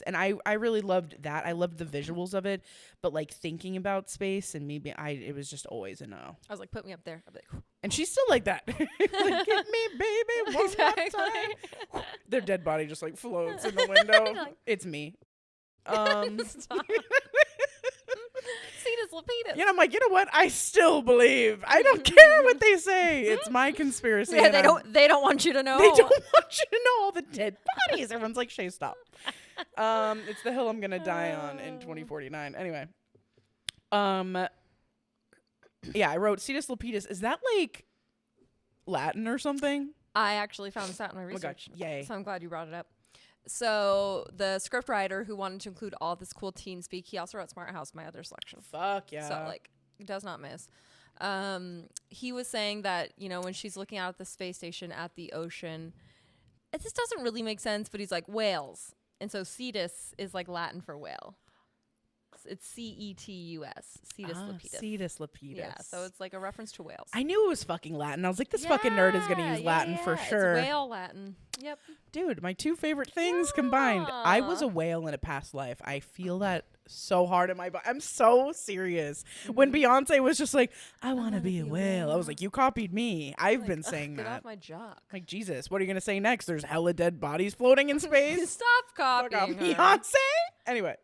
and I really loved that. I loved the visuals of it, but like thinking about space and maybe it was just always a no. I was like, put me up there. I'd be like, And she's still like that. Like, get me, baby, one more time. Their dead body just like floats in the window. Like- It's me. stop. Cetus Lapidus. You know, I'm like, you know what? I still believe. I don't care what they say. It's my conspiracy. Yeah, and they don't want you to know. They don't want you to know all the dead bodies. Everyone's like, Shay, stop. It's the hill I'm gonna die on in 2049. Anyway. Yeah, I wrote Cetus Lapidus. Is that like Latin or something? I actually found this out in my Oh my research. God, yay. So I'm glad you brought it up. So the scriptwriter who wanted to include all this cool teen speak, he also wrote Smart House, my other selection. Fuck yeah. So like, it does not miss. He was saying that, you know, when she's looking out at the space station at the ocean, this doesn't really make sense, but he's like whales. And so cetus is like Latin for whale. It's Cetus. Cetus Lapidus. Cetus Lapidus. Yeah, so it's like a reference to whales. I knew it was fucking Latin. I was like, this fucking nerd is gonna use Latin for sure. It's whale Latin. Yep. Dude, my two favorite things combined. I was a whale in a past life. I feel that so hard in my body. I'm so serious. When Beyonce was just like, I want to be a whale. I was like, you copied me. I've been saying Get that. off my jock. Like, Jesus, what are you going to say next? There's hella dead bodies floating in space. Stop Fuck off, copying her. Beyonce. Anyway,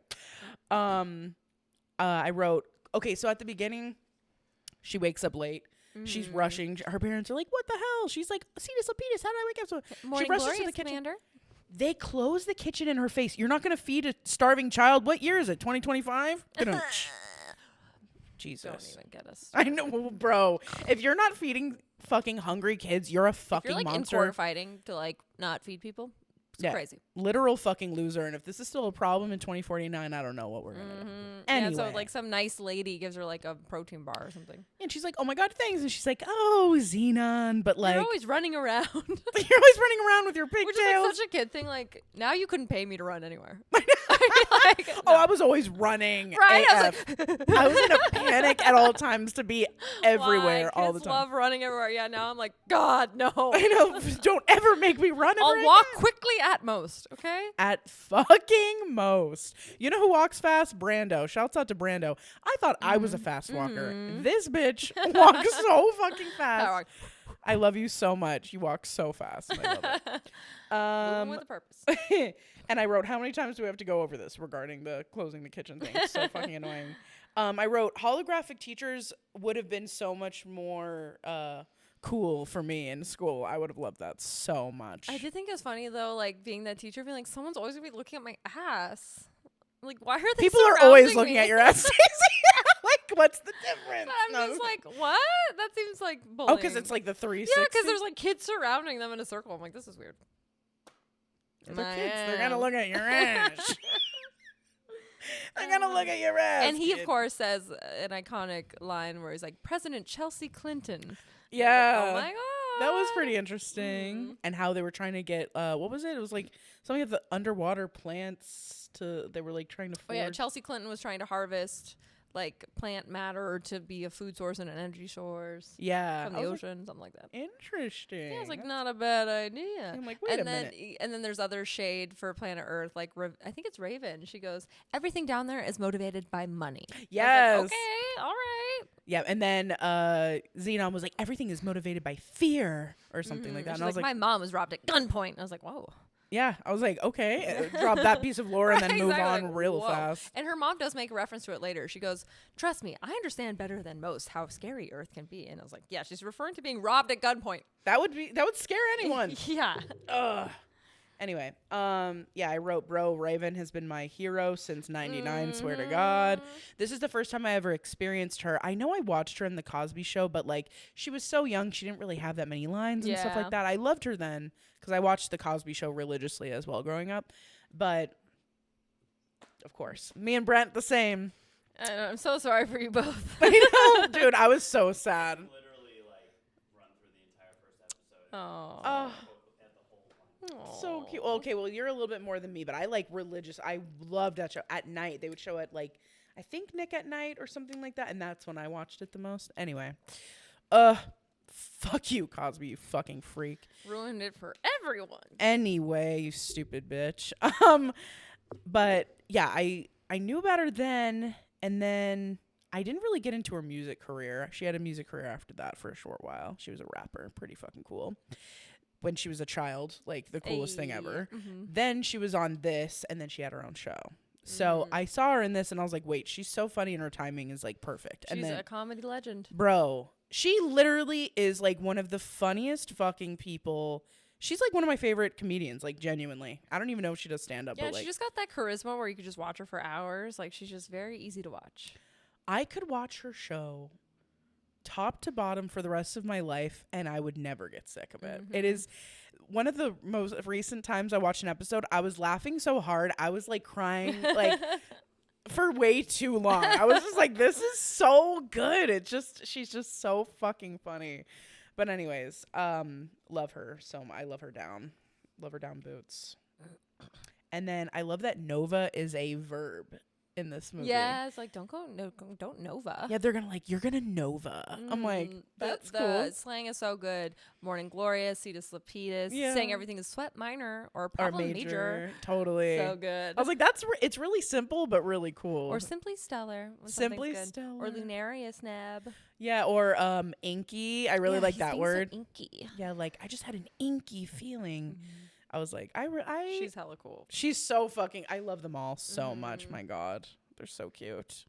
I wrote, okay, so at the beginning, she wakes up late. She's rushing. Her parents are like, what the hell? She's like, Cetus Lapidus, how did I wake up? So Morning she rushes glory, to the kitchen. Commander. They close the kitchen in her face. You're not going to feed a starving child. What year is it? 2025? Jesus. Don't even get us. I know, bro. If you're not feeding fucking hungry kids, you're a fucking If you're like monster. in court fighting to like not feed people, it's crazy. Literal fucking loser. And if this is still a problem in 2049, I don't know what we're going to do. Anyway. Yeah, so like some nice lady gives her like a protein bar or something. And she's like, oh my God, thanks. And she's like, oh, Zenon. But like, You're always running around. you're always running around with your Which is pigtails. like such a kid thing. Like now you couldn't pay me to run anywhere. Oh, I was always running. Right? AF. I was in a panic at all times to be everywhere Why? all the Kids time. love running everywhere. Yeah, now I'm like, God, no. I know. Don't ever make me run. I'll ever walk again. quickly at most, okay? At fucking most. You know who walks fast? Brando. Shouts out to Brando. I thought I was a fast walker. This bitch walks so fucking fast. I love you so much. You walk so fast. And I love Moving with a it. purpose. And I wrote, how many times do we have to go over this regarding the closing the kitchen thing? It's so fucking annoying. I wrote, holographic teachers would have been so much more cool for me in school. I would have loved that so much. I did think it was funny though, like being that teacher, being like, someone's always gonna be looking at my ass. Like, why are they? People are always surrounding looking me? at your ass. Like, what's the difference? But I'm just like, what? That seems like bullying. oh, because it's like the 360. yeah, because there's like kids surrounding them in a circle. I'm like, this is weird. They're kids. They're gonna look at your ass. They're gonna look at your ass. And he, kid. of course, says an iconic line where he's like, President Chelsea Clinton. Yeah. Oh my That was pretty interesting. And how they were trying to get what was it? It was like something of the underwater plants they were like trying to forge. Oh yeah, Chelsea Clinton was trying to harvest like plant matter to be a food source and an energy source. Yeah. From the ocean, something like that. Interesting. Yeah, it's like not a bad idea. I'm like, wait a minute. And then there's other shade for planet Earth, like I think it's Raven. She goes, everything down there is motivated by money. Yes. Like, okay, all right. Yeah, and then Zenon was like, everything is motivated by fear or something like that. And I was like, my mom was robbed at gunpoint. And I was like, whoa. yeah, I was like, okay, drop that piece of lore and then move exactly, on real whoa. fast. And her mom does make a reference to it later. She goes, trust me, I understand better than most how scary Earth can be. And I was like, yeah, she's referring to being robbed at gunpoint. That would scare anyone. Yeah. Ugh. Anyway, yeah, I wrote, bro, Raven has been my hero since 99, swear to God. This is the first time I ever experienced her. I know I watched her in The Cosby Show, but, like, she was so young, she didn't really have that many lines and stuff like that. I loved her then, because I watched The Cosby Show religiously as well growing up. But, of course, me and Brent, the same. I'm so sorry for you both. I know, dude, I was so sad. Literally, like, run through the entire first episode. Oh. So cute. Well, okay, well, you're a little bit more than me, but I like religious. I loved that show. At night, they would show it like, I think Nick at Night or something like that, and that's when I watched it the most. Anyway, fuck you, Cosby, you fucking freak. Ruined it for everyone. Anyway, you stupid bitch. But yeah, I knew about her then, and then I didn't really get into her music career. She had a music career after that for a short while. She was a rapper, pretty fucking cool. When she was a child, like the coolest thing ever. Then she was on this, and then she had her own show. So I saw her in this, and I was like, wait, she's so funny, and her timing is like perfect. She's and then, a comedy legend. bro, she literally is like one of the funniest fucking people. She's like one of my favorite comedians, like genuinely. I don't even know if she does stand up. Yeah, but like, she just got that charisma where you could just watch her for hours. Like she's just very easy to watch. I could watch her show top to bottom for the rest of my life, and I would never get sick of it. It is one of the most recent times I watched an episode. I was laughing so hard, I was like crying like for way too long. I was just like, this is so good. She's just so fucking funny. But anyways, love her so much. I love her down boots. And then I love that Nova is a verb in this movie. Yeah, it's like don't Nova. Yeah, they're gonna like, you're gonna Nova. I'm like, that's cool. The slang is so good. Morning Gloria, Cetus Lapidus, saying everything is sweat minor or problem major. Totally. So good. I was like, it's really simple but really cool. Or simply stellar. when Simply something's good. stellar. Or lunarius nab. Yeah, or inky. I really like that word. So inky. Yeah, like I just had an inky feeling. I was like, She's hella cool. She's so fucking. I love them all so much. My God, they're so cute.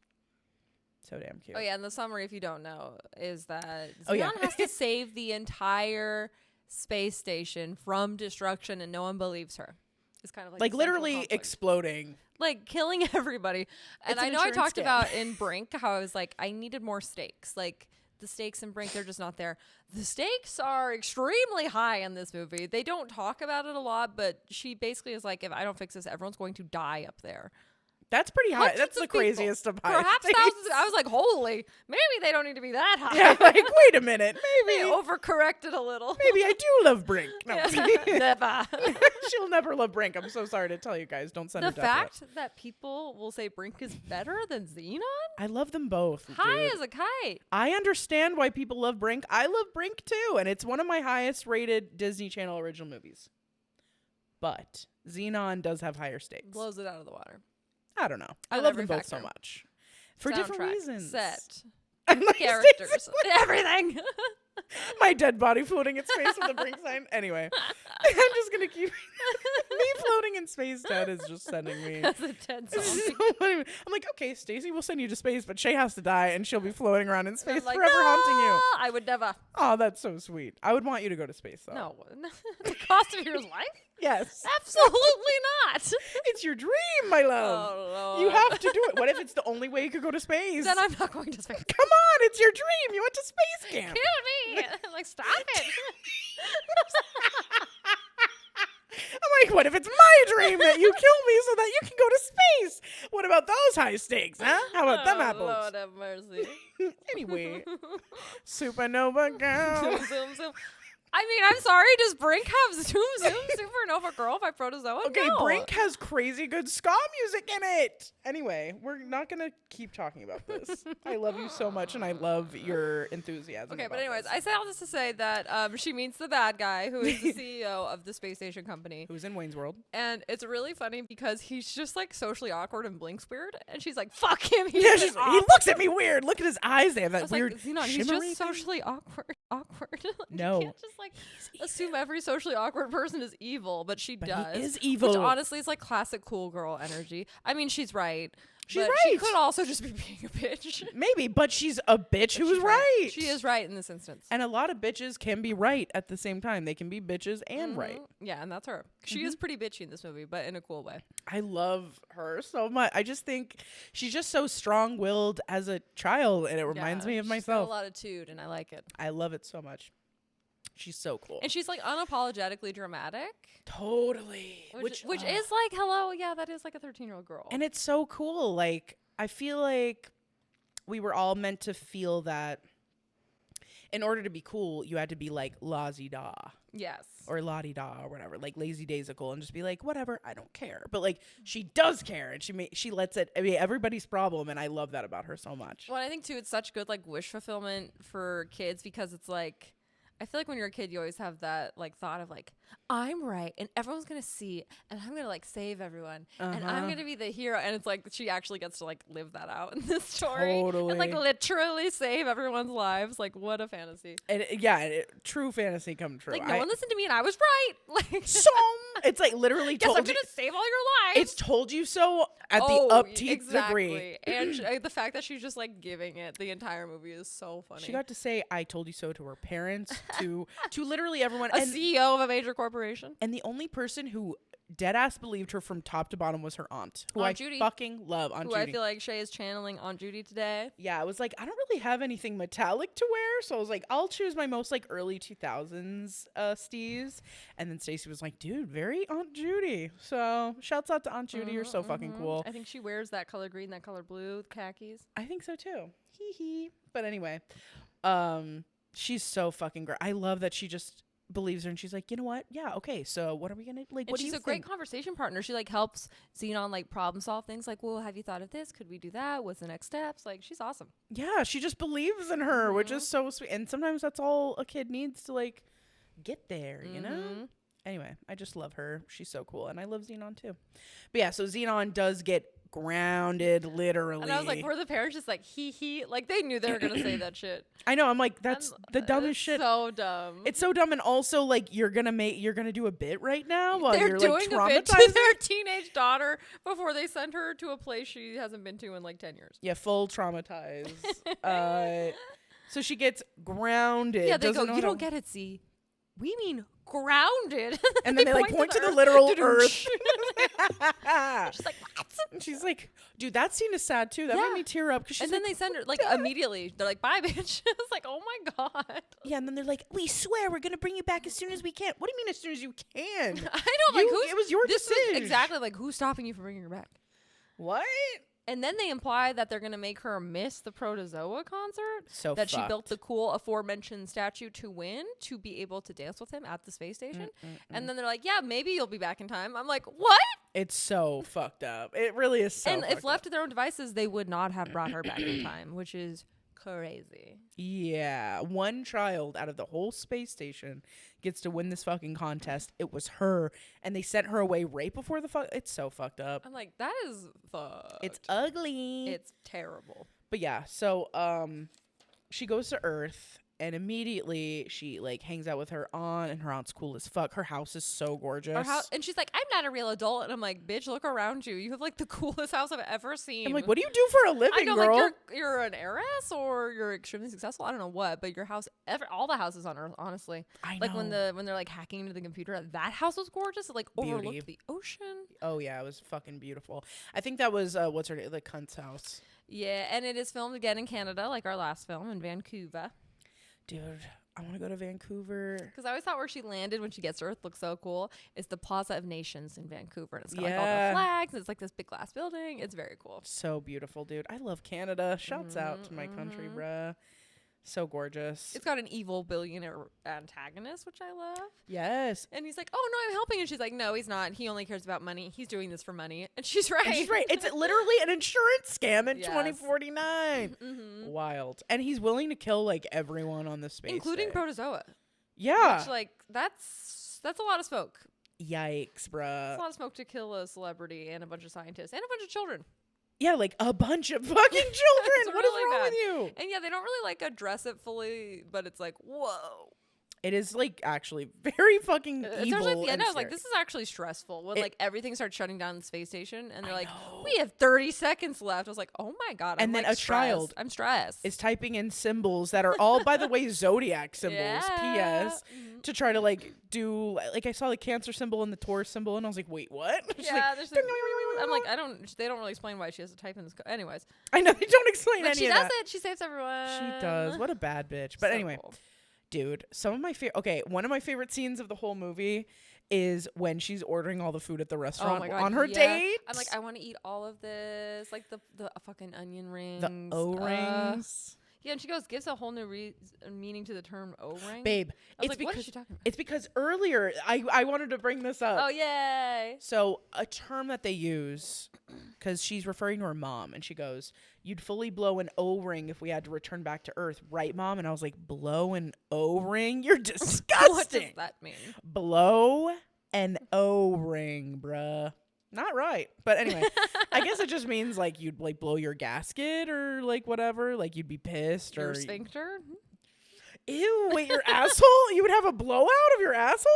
So damn cute. Oh yeah, and the summary, if you don't know, is that Oh, yeah. Zenon has to save the entire space station from destruction, and no one believes her. It's kind of like Like the central literally conflict. exploding. Like killing everybody. And It's I an know I insurance talked scam. about in Brink how I was like, I needed more stakes. Like the stakes in Brink, they're just not there. The stakes are extremely high in this movie. They don't talk about it a lot, but she basically is like, if I don't fix this, everyone's going to die up there. That's pretty high. Hundreds That's of the people. craziest of high. Perhaps stakes. thousands. I was like, holy, maybe they don't need to be that high. Yeah, like wait a minute, They maybe overcorrected a little. maybe I do love Brink. No, Never. she'll never love Brink. I'm so sorry to tell you guys. Don't send The her death threats. fact that people will say Brink is better than Zenon? I love them both. High dude. as a kite. I understand why people love Brink. I love Brink too, and it's one of my highest rated Disney Channel original movies. But Zenon does have higher stakes. Blows it out of the water. I don't know. I On love every them both so factor. much. For different Soundtrack, reasons. Set. And my Characters. Everything. My dead body floating in space with the Brink sign. Anyway, I'm just going to keep... me floating in space dead is just sending me... That's a dead song. So funny. I'm like, okay, Stacy, we'll send you to space, but Shea has to die, and she'll be floating around in space Like, forever haunting you. "No, I would never. Oh, that's so sweet. I would want you to go to space, though. No. The cost of your life? Yes. Absolutely not. It's your dream, my love. Oh, Lord. You have to do it. What if it's the only way you could go to space? Then I'm not going to space. Come on, it's your dream. You went to space camp. Kill me. Like, stop it. I'm like, what if it's my dream that you kill me so that you can go to space? What about those high stakes, huh? How about them Oh, apples? Lord have mercy. Anyway, supernova girl. Zoom, zoom, zoom. I mean, I'm sorry. Does Brink have Zoom Supernova Girl by Protozoa? Okay, No. Brink has crazy good ska music in it. Anyway, we're not gonna keep talking about this. I love you so much, and I love your enthusiasm. Okay, about but anyways, this. I say all this to say that she meets the bad guy who is the CEO of the space station company. Who's in Wayne's World? And it's really funny because he's just like socially awkward and blinks weird. And she's like, fuck him. He's Yeah, an he looks at me weird. Look at his eyes. They have I that was weird like, Zenon, he's shimmery just thing. socially awkward. Like, No. You can't just like assume every socially awkward person is evil, but she But does. he is evil. Which honestly is like classic cool girl energy. I mean, she's right. She's but She right. could also just be being a bitch. Maybe, but she's a bitch But who's she's right. She is right in this instance. And a lot of bitches can be right at the same time. They can be bitches and right. Yeah, and that's her. She is pretty bitchy in this movie, but in a cool way. I love her so much. I just think she's just so strong-willed as a child, and it reminds me of she's got myself. a latitude, and I like it. I love it so much. She's so cool. And she's like unapologetically dramatic. Totally. Which is like, hello, yeah, that is like a 13-year-old girl. And it's so cool. Like, I feel like we were all meant to feel that in order to be cool, you had to be like la-di-da yes. or la-di-da or whatever, like lazy daisical, and just be like, whatever, I don't care. But like, she does care, and she lets it be everybody's problem, and I love that about her so much. Well, I think too, it's such good like wish fulfillment for kids because it's like, I feel like when you're a kid, you always have that like thought of like, I'm right and everyone's gonna see and I'm gonna like save everyone and I'm gonna be the hero. And it's like she actually gets to like live that out in this story and like literally save everyone's lives. Like what a fantasy! And true fantasy come true. Like no one listened to me and I was right. Like so it's like literally yes, told I'm you. gonna save all your lives. It's told you so at the upteeth degree. And the fact that she's just like giving it the entire movie is so funny. She got to say "I told you so" to her parents, to literally everyone. a And CEO of a major corporation. And the only person who dead ass believed her from top to bottom was her aunt, who Aunt I Judy. fucking love. Aunt Who Judy. I feel like Shea is channeling Aunt Judy today. Yeah, I was like, I don't really have anything metallic to wear, so I was like, I'll choose my most like early 2000s steves. And then Stacy was like, dude, very Aunt Judy. So shouts out to Aunt Judy. You're so fucking cool. I think she wears that color green, that color blue, khakis. I think so too. Hee hee. But anyway, she's so fucking great. I love that she just believes her, and she's like, you know what? Yeah, okay. So what are we gonna like? And what do she's you a great think? conversation partner. She like helps Zenon like problem solve things. Like, well, have you thought of this? Could we do that? What's the next steps? Like, she's awesome. Yeah, she just believes in her, which is so sweet. And sometimes that's all a kid needs to like get there, you know? Anyway, I just love her. She's so cool. And I love Zenon too. But yeah, so Zenon does get grounded, literally. And I was like, were the parents just like he? Like they knew they were gonna say that shit. I know, I'm like, that's the dumbest It's shit. So dumb. It's so dumb, and also like you're gonna do a bit right now while They're you're doing like a bit to traumatizing. their teenage daughter before they send her to a place she hasn't been to in like 10 years. Yeah, full traumatized. So she gets grounded. Yeah, they doesn't go, know you how don't to- get it, see. We mean grounded. And then they like point to the earth. literal earth. She's like, what? And she's like, dude, that scene is sad too. That made me tear up. Cause she's And then like, they send her like immediately. They're like, bye, bitch. It's like, oh my God. yeah, and then they're like, we swear we're gonna bring you back as soon as we can. What do you mean as soon as you can? I know, like, It was your decision. Exactly, like, who's stopping you from bringing her back? What? And then they imply that they're going to make her miss the Protozoa concert. So that she fucked. built the cool aforementioned statue to win, to be able to dance with him at the space station. And then they're like, yeah, maybe you'll be back in time. I'm like, what? It's so fucked up. It really is so And fucked if left up. to their own devices, they would not have brought her back in time, which is crazy. Yeah, one child out of the whole space station gets to win this fucking contest. It was her, and they sent her away right before the fuck. It's so fucked up. I'm like, that is fucked. It's ugly. It's terrible. But yeah, so she goes to Earth, and immediately she like hangs out with her aunt, and her aunt's cool as fuck. Her house is so gorgeous. And she's like, I'm not a real adult. And I'm like, bitch, look around you. You have like the coolest house I've ever seen. I'm like, what do you do for a living, I know, girl? like you're an heiress or you're extremely successful. I don't know what, but your house, all the houses on Earth, honestly. I Like when know. they're like hacking into the computer, that house was gorgeous. It like overlooked the ocean. Oh yeah, it was fucking beautiful. I think that was what's her name, the cunt's house. Yeah, and it is filmed again in Canada, like our last film in Vancouver. Dude, I want to go to Vancouver. Because I always thought where she landed when she gets to Earth looks so cool. It's the Plaza of Nations in Vancouver. And it's got like all Yeah. the flags. And it's like this big glass building. It's very cool. So beautiful, dude. I love Canada. Shouts out to my country, bruh. So gorgeous. It's got an evil billionaire antagonist, which I love. Yes. And he's like, "Oh no, I'm helping," and she's like, "No, he's not. He only cares about money. He's doing this for money." And she's right. And she's right. It's literally an insurance scam in Yes. 2049. Wild. And he's willing to kill like everyone on the space, including day. protozoa. Yeah. Which, like, that's a lot of smoke. Yikes, bruh. That's a lot of smoke to kill a celebrity and a bunch of scientists and a bunch of children. Yeah, like a bunch of fucking children. It's What is really wrong bad. with you? And yeah, they don't really like address it fully, but it's like, whoa. It is like actually very fucking Especially evil. at the end, and I was like, scary. this is actually stressful. When like everything starts shutting down the space station and they're like, know. we have 30 seconds left. I was like, oh my God. And I'm then like a child stressed. I'm stressed. is typing in symbols that are all, by the way, zodiac symbols. Yeah. P.S. To try to like do like I saw the Cancer symbol and the Taurus symbol, and I was like, wait, what? She's Yeah, like, there's like, I'm like, they don't really explain why she has to type in this. Anyways. I know they don't explain But any she of does that. it. She saves everyone. She does. What a bad bitch. But So anyway, cool. dude, some of my favorite. Okay, one of my favorite scenes of the whole movie is when she's ordering all the food at the restaurant Oh my God, on her yeah. date. I'm like, I want to eat all of this, like the fucking onion rings, the O-rings. yeah, and she gives a whole new meaning to the term O-ring. Babe, I was it's like, because what is she talking about? it's because earlier I wanted to bring this up. Oh yay! So a term that they use, because she's referring to her mom, and she goes, "You'd fully blow an O-ring if we had to return back to Earth, right, Mom?" And I was like, "Blow an O-ring? You're disgusting." What does that mean? Blow an O-ring, bruh. Not right. But anyway, I guess it just means like you'd like blow your gasket or like whatever. Like you'd be pissed Your or sphincter? ew, wait, your asshole? You would have a blowout of your asshole?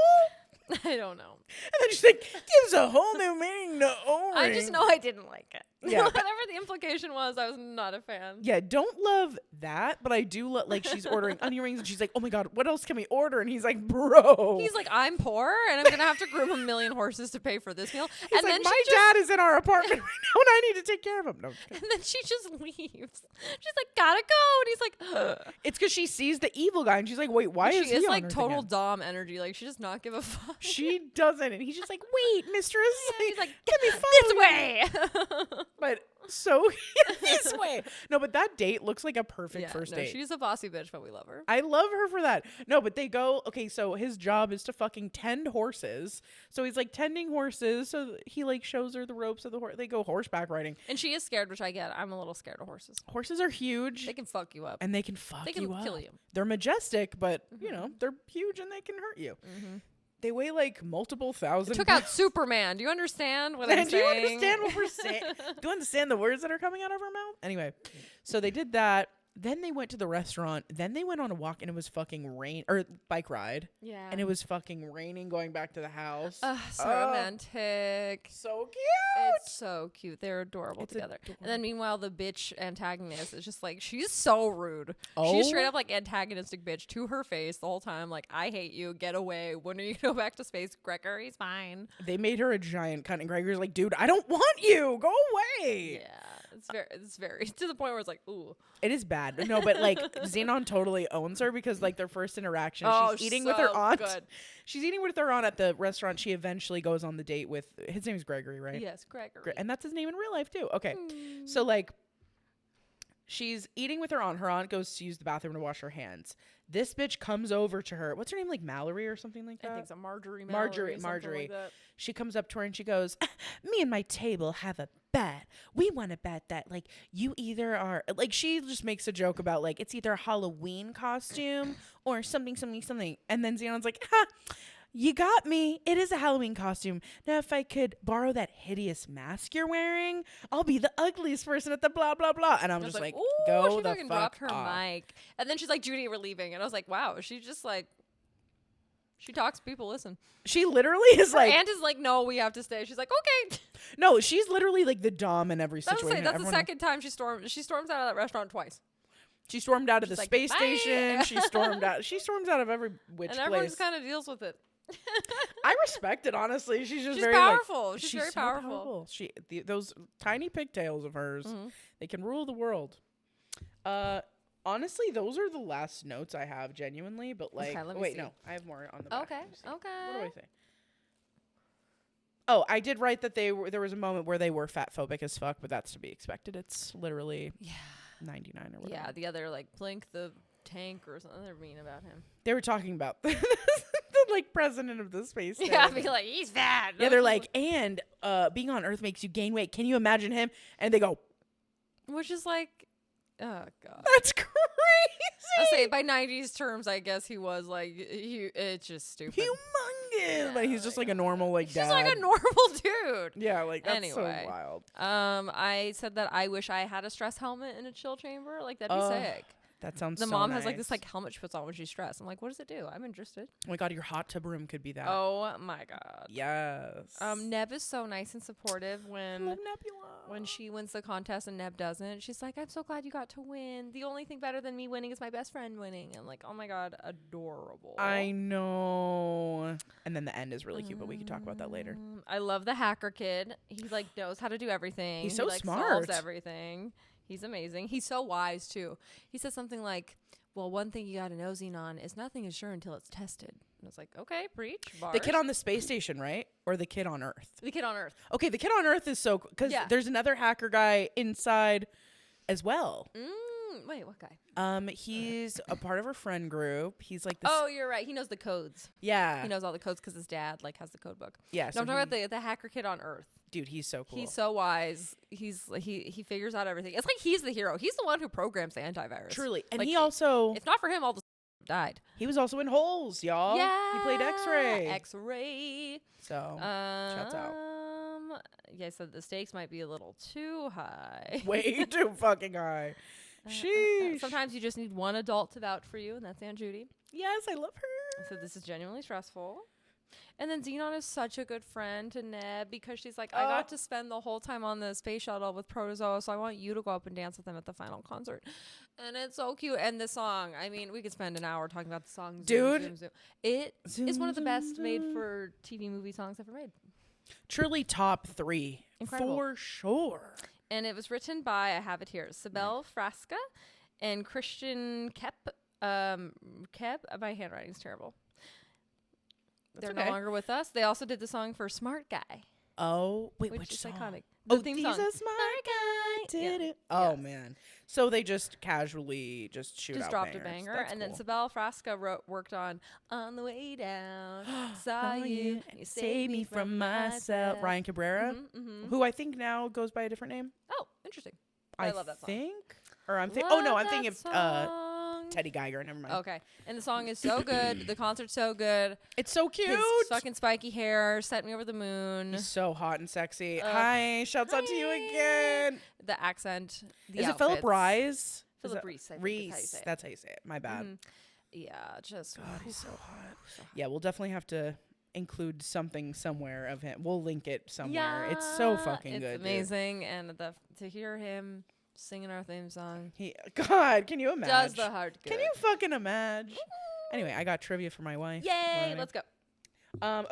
I don't know. And then she's like, gives a whole new meaning to O-ring. I just know I didn't like it. Yeah. Whatever the implication was, I was not a fan. Yeah, don't love that, but I do love, like, she's ordering onion rings, and she's like, oh my God, what else can we order? And he's like, bro. He's like, I'm poor, and I'm going to have to groom a million horses to pay for this meal. He's And like, then my dad is in our apartment right now, and I need to take care of him. No, and then she just leaves. She's like, gotta go. And he's like, ugh. it's because she sees the evil guy, and she's like, wait, why She is he is on like Earth total again? Dom energy. Like, she does not give a fuck. She doesn't, and he's just like, wait, mistress. He's like, let me this follow you." way. But so this way. No, but that date looks like a perfect first date. She's a bossy bitch, but we love her. I love her for that. No, but they go, okay, so his job is to fucking tend horses. So he's like tending horses. So he like shows her the ropes of the horse. They go horseback riding. And she is scared, which I get. I'm a little scared of horses. Horses are huge. They can fuck you up. And they can fuck They can you up. kill you. They're majestic, but you know, they're huge and they can hurt you. They weigh like multiple thousand. Took out Superman. Do you understand what I'm Do you saying? understand what we're saying? Do you understand the words that are coming out of our mouth? Anyway, so they did that. Then they went to the restaurant. Then they went on a walk, and it was fucking rain or bike ride, Yeah. and it was fucking raining going back to the house. So Oh, romantic. so cute. It's so cute. They're adorable It's together. adorable. And then meanwhile, the bitch antagonist is just like, she's so rude. Oh. She's straight up like antagonistic bitch to her face the whole time. Like, I hate you. Get away. When are you going to go back to space? Gregory's fine. They made her a giant cunt, and Gregor's like, dude, I don't want you. Go away. Yeah. It's very to the point where it's like, ooh. It is bad. No, but like Zenon totally owns her because like their first interaction, Oh, she's eating with her so aunt. good. She's eating with her aunt at the restaurant. She eventually goes on the date with his name's Gregory, right? Yes, Gregory. And that's his name in real life too. Okay. So like she's eating with her aunt. Her aunt goes to use the bathroom to wash her hands. This bitch comes over to her. What's her name? Like Mallory or something like that? I think so. Marjorie. Marjorie. something like that. She comes up to her and she goes, me and my table have a bet. We want to bet that like you either are like, she just makes a joke about like it's either a Halloween costume or something. And then Xenon's like, ha, you got me. It is a Halloween costume. Now, if I could borrow that hideous mask you're wearing, I'll be the ugliest person at the blah, blah, blah. And I'm I was just like, ooh, go she the fucking fuck dropped her off. mic. And then she's like, Judy, we're leaving. And I was like, wow, she just like, she talks, people listen. She literally is Her like, aunt is like, no, we have to stay. She's like, okay. no, she's literally like the dom in every That's situation. the Everyone- second time she storms out of that restaurant twice. She stormed out of She's the like, space "Bye." station. She stormed out of every which And everyone place. just kind of deals with it. I respect it, honestly. She's just She's very powerful. Like, She's very so powerful. Those tiny pigtails of hers, they can rule the world. Honestly, those are the last notes I have, genuinely. But like, Okay, let me wait, see. no, I have more on the back. Okay. Let me see. Okay. What do I say? Oh, I did write that there was a moment where they were fat phobic as fuck, but that's to be expected. It's literally 99 or whatever. Yeah, the other like Blink, the tank or something. They're mean about him. They were talking about the like president of the space station. Yeah, I'd be like, he's fat. Yeah, they're like, and being on Earth makes you gain weight. Can you imagine him? And they go, which is like, oh god, that's crazy. I'll say by 90s terms, I guess he was like, it's just stupid. Humongous. But he's just like a normal like He's dad. just like a normal dude. Yeah, like that's Anyway. so wild. I said that I wish I had a stress helmet in a chill chamber. Like that'd be sick. That sounds The so mom nice. has like this like helmet she puts on when she's stressed. I'm like, what does it do? I'm interested. Oh my god, your hot tub room could be that. Oh my god. Yes. Neb is so nice and supportive when Love Nebula. when she wins the contest and Neb doesn't. She's like, I'm so glad you got to win. The only thing better than me winning is my best friend winning. I'm like, oh my god, adorable. I know. And then the end is really cute, but we can talk about that later. I love the hacker kid. He like knows how to do everything. He's He, so like, smart. Solves everything. He's amazing. He's so wise too. He says something like, well, one thing you got to know, Zenon, is nothing is sure until it's tested. And I was like, okay, preach. Bars. The kid on the space station, right? Or the kid on Earth? The kid on Earth. Okay, the kid on Earth is so because Yeah. there's another hacker guy inside as well. Wait, what guy? He's a part of our friend group. He's like this. Oh, you're right. He knows the codes. yeah, He knows all the codes because his dad like has the code book. yeah. No, So I'm talking about the hacker kid on Earth. dude, he's so cool. He's so wise. He figures out everything. It's like he's the hero. He's the one who programs the antivirus. truly, and Like, he also if not for him, all the died. he was also in Holes, y'all. Yeah. he played X-Ray. X-Ray. So shouts out. Yeah, so the stakes might be a little too high. way too fucking high. Sheesh. Sometimes you just need one adult to vouch for you, and that's Aunt Judy. Yes, I love her. So this is genuinely stressful. And then Zenon is such a good friend to Neb because she's like, I got to spend the whole time on the space shuttle with Protozoa, so I want you to go up and dance with them at the final concert. And it's so cute. And the song, I mean, we could spend an hour talking about the song. Zoom, Dude. Zoom, Zoom. It Zoom, is one of the zoom, best made zoom. for TV movie songs ever made. Truly top 3 Incredible. for sure. And it was written by, I have it here, Sibel Frasca and Christian Kep. My handwriting's terrible. They're okay. no longer with us. They also did the song for Smart Guy, Oh wait, which which is song? iconic. Oh, The theme he's song. a smart guy. Did Yeah. it? Oh Yes. man. So they just casually just shoot Just out dropped bangers. a banger. That's And cool. then Sibel Frasca worked on On the Way Down, Saw You, and You Saved Me From Myself. Ryan Cabrera, Mhm. who I think now goes by a different name. Oh, interesting. I love that song. Think, or I'm thinking. Oh no, Love I'm thinking that of song. Teddy Geiger. Never mind. Okay. And the song is so good. The concert's so good. It's so cute. His fucking spiky hair sent me over the moon. He's so hot and sexy. Ugh. Hi, shouts out to you Hi. again. The accent. The Is it Philip outfits. Rise? Philip Is that- Reese, I think is how you Reese. say it. That's how you say it. My bad. Mhm. Yeah, just God, he's so hot. so hot. Yeah, we'll definitely have to include something somewhere of him. We'll link it somewhere. It's so fucking it's good. dude. amazing, and to hear him singing our theme song God, can you imagine? does the heart good. Can you fucking imagine? Anyway, I got trivia for my wife. Yay! Wanna- Let's go.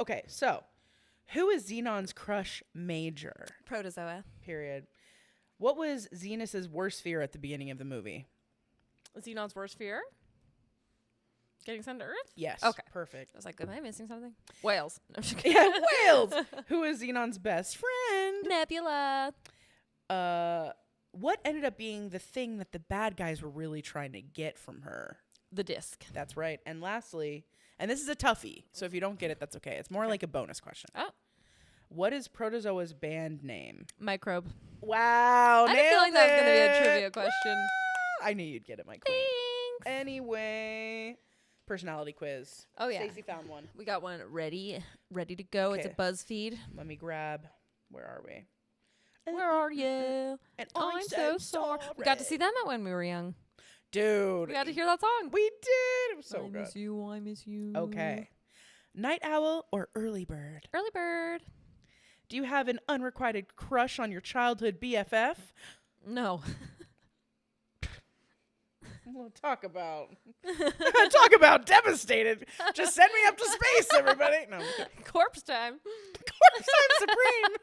Okay, so who is Xenon's crush major? Protozoa. Period. What was Xenus's worst fear at the beginning of the movie? Xenon's worst fear? Getting sent to Earth? Yes. Okay. Perfect. I was like, am I missing something? Whales. No, I'm just kidding. Yeah, whales. Who is Xenon's best friend? Nebula. What ended up being the thing that the bad guys were really trying to get from her? The disc. That's right. And lastly, and this is a toughie, so if you don't get it, that's okay. It's more like a bonus question. Oh. What is Protozoa's band name? Microbe. Wow, I had a nailed feeling that was going to be a it. trivia question. Ah, I knew you'd get it, my queen. Thanks. Anyway, personality quiz. Oh, yeah. Stacey found one. We got one ready to go. It's a Okay. BuzzFeed. Let me grab. Where are we? Where are you? And I'm so sorry. We got to see them at when we were young. Dude. We got to hear that song. We did. It was so I good. miss you. I miss you. Okay. Night owl or early bird? Early bird. Do you have an unrequited crush on your childhood BFF? No. We'll talk about devastated. Just send me up to space, everybody. No, I'm kidding. Corpse time. Corpse time supreme.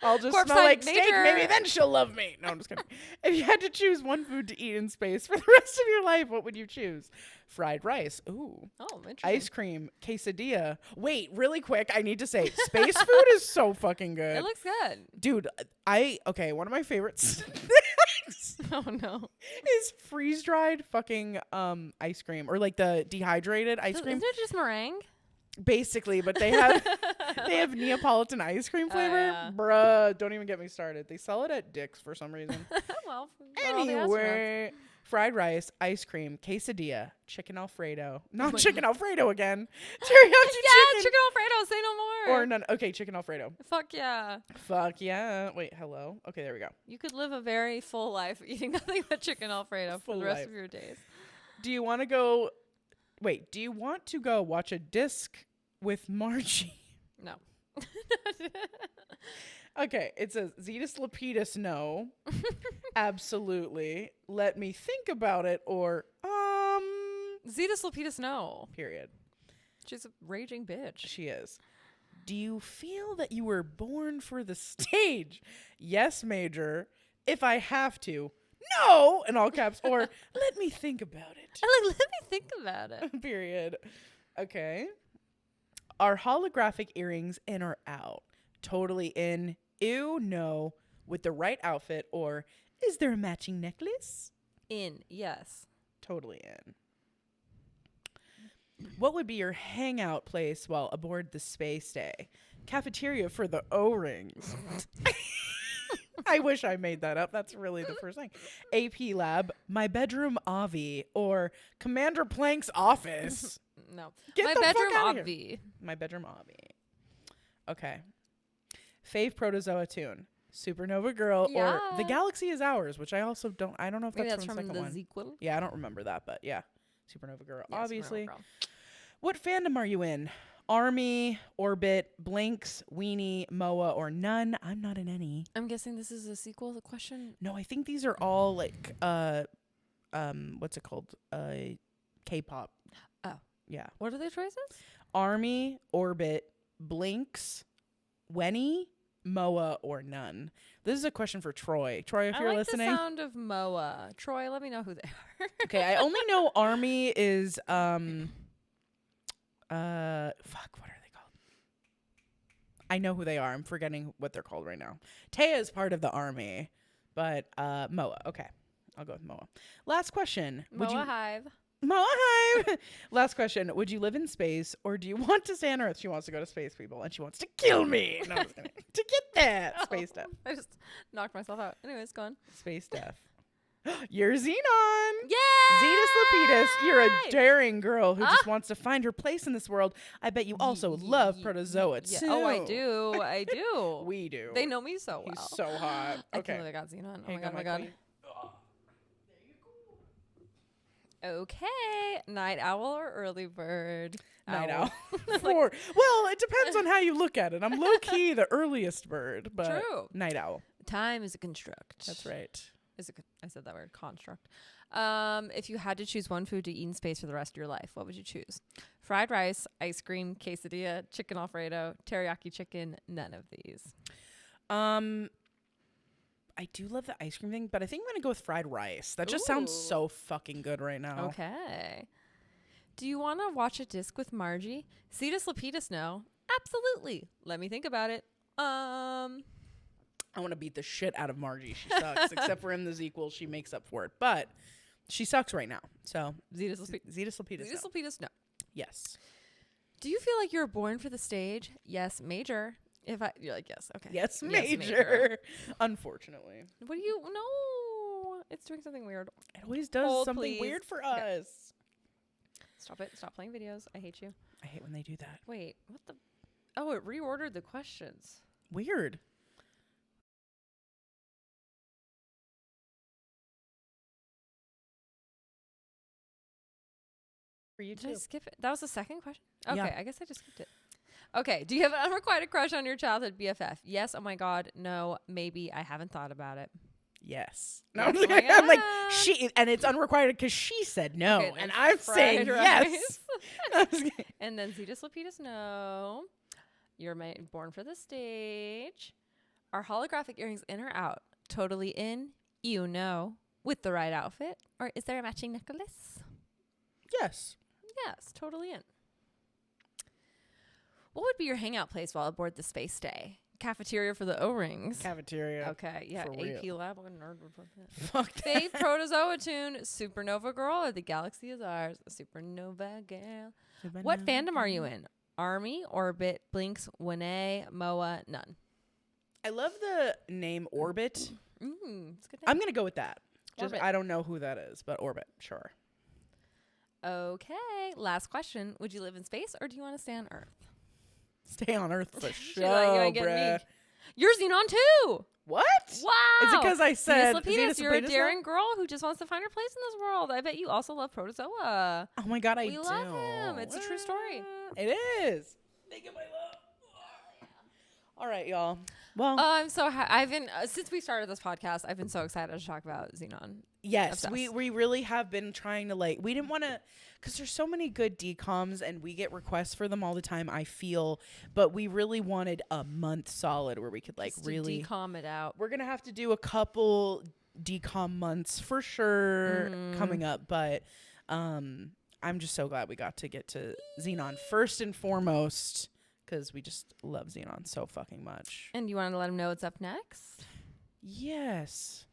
I'll just Corpse smell time like steak. major. Maybe then she'll love me. No, I'm just kidding. If you had to choose one food to eat in space for the rest of your life, what would you choose? Fried rice. Ooh. Oh, interesting. Ice cream. Quesadilla. Wait, really quick. I need to say, space food is so fucking good. It looks good. Dude, one of my favorite snacks. Oh no. is freeze dried fucking ice cream, or like the dehydrated ice cream, Isn't it just meringue? basically. But they have Neapolitan ice cream flavor. yeah. Bruh, don't even get me started. They sell it at Dick's for some reason. Well, for all the astronauts. Anyway, fried rice, ice cream, quesadilla, chicken Alfredo. Not chicken Alfredo again. Teriyaki chicken Alfredo. Say no more. Or none. Okay, chicken Alfredo. Fuck yeah. Fuck yeah. Wait, hello. Okay, there we go. You could live a very full life eating nothing but chicken Alfredo for Full the rest life. of your days. Do you want to go? Wait, do you want to go watch a disc with Margie? No. Okay, it says Zetus Lapidus, no. Absolutely. Let me think about it, or Zetus Lapidus, no. period. She's a raging bitch. She is. Do you feel that you were born for the stage? Yes, Major. If I have to. No, in all caps, or let me think about it. Let me think about it. Period. Okay. Are holographic earrings in or out? Totally in. Ew, no. With the right outfit, or is there a matching necklace? In, yes. Totally in. What would be your hangout place while aboard the space day? Cafeteria for the O-rings. I wish I made that up. That's really the first thing. AP lab, my bedroom Avi, or Commander Plank's office. No. Get My the fuck bedroom outta here. Obvi. My bedroom Avi. Okay. Fave Protozoa tune. Supernova Girl, or The Yeah. Galaxy Is Ours, which I also don't know if Maybe that's that's from the from second the one. sequel. Yeah, I don't remember that, but yeah. Supernova Girl, Yeah, obviously. Supernova Girl. What fandom are you in? Army, Orbit, Blinks, Weenie, MOA, or none? I'm not in any. I'm guessing this is a sequel to the question. No, I think these are all like what's it called? K-pop. Oh. Yeah. What are the choices? Army, Orbit, Blinks, Wenny, MOA, or none. This is a question for Troy. Troy, if I you're like listening. the sound of MOA. Troy, let me know who they are. Okay, I only know Army is fuck, what are they called? I know who they are. I'm forgetting what they're called right now. Taya is part of the Army, but MOA. Okay. I'll go with MOA. Last question. MOA Hive. MOA Hive. Last question. Would you live in space, or do you want to stay on Earth? She wants to go to space, people, and she wants to kill me. No, I'm just kidding. To get that space stuff. I just knocked myself out. Anyways, go on. Space stuff. You're Zenon. Yeah. Zetus Lapidus, you're a daring girl who just wants to find her place in this world. I bet you also love Protozoa too. Oh, I do. I do. We do. They know me so well. He's so hot. I Okay. can't believe I got Zenon. Oh Here my you god, go, my god. queen. Okay. Night owl or early bird? Night owl. Well, it depends on how you look at it. I'm low key the earliest bird, but True. night owl. Time is a construct. That's right. I said that word, construct. If you had to choose one food to eat in space for the rest of your life, what would you choose? Fried rice, ice cream, quesadilla, chicken Alfredo, teriyaki chicken, none of these. I do love the ice cream thing, but I think I'm gonna go with fried rice. That just sounds Ooh. so fucking good right now. Okay. Do you want to watch a disc with Margie? Cetus Lapidus, no. Absolutely. Let me think about it. I want to beat the shit out of Margie. She sucks. Except for in the sequel, she makes up for it. But she sucks right now. So Zetus Lapidus. Zetus No. Lapidus, no. Yes. Do you feel like you're born for the stage? Yes, major. You're like, yes, okay. Yes, Yes, major. Unfortunately. What do you, no. It's doing something weird. It always does Hold, something please. weird for Okay. us. Stop it. Stop playing videos. I hate you. I hate when they do that. Wait, what the? Oh, it reordered the questions. Weird. For you Did I too. skip it? That was the second question? Okay, Yeah. I guess I just skipped it. Okay, do you have an unrequited crush on your childhood BFF? Yes, oh my god, no, maybe, I haven't thought about it. Yes. No, Yes, I'm, oh my I'm like, God. she, and it's unrequited because she said no. Okay, and then I'm saying fried yes. rice. And then Cetus Lapidus, no. You're born for the stage. Are holographic earrings in or out? Totally in, you know, with the right outfit. Or is there a matching necklace? Yes. Yes, totally in. What would be your hangout place while aboard the space day? cafeteria for the O-rings. Cafeteria. Okay, yeah, For AP real. Lab. What a nerd would put that. Fuck that. Faith Protozoa tune, Supernova Girl, or The Galaxy Is Ours, Supernova Girl. What fandom are you in? Army, Orbit, Blinks, Winnie, Moa, none. I love the name Orbit. It's a good name. I'm going to go with that. Just Orbit. I don't know who that is, but Orbit, sure. Okay, last question. Would you live in space or do you want to stay on Earth? Stay on Earth for She's sure, like, you ain't getting me. bruh. You're Xenon too. What? Wow. Is it because I said Lapidus, you're a Zenos Lapidus daring girl who just wants to find her place in this world. I bet you also love Protozoa. now? Oh my God, I We do. love him. It's a true story. It is. They get my love. All right, y'all. Well, I'm so I've been since we started this podcast, I've been so excited to talk about Zenon. yes, obsessed. we really have been trying to we didn't want to, because there's so many good DCOMs and we get requests for them all the time, I feel, but we really wanted a month solid where we could Just to really decom it out. We're going to have to do a couple DCOM months for sure coming up, but I'm just so glad we got to get to Zenon first and foremost, because we just love Zenon so fucking much. And you wanted to let him know what's up next? Yes.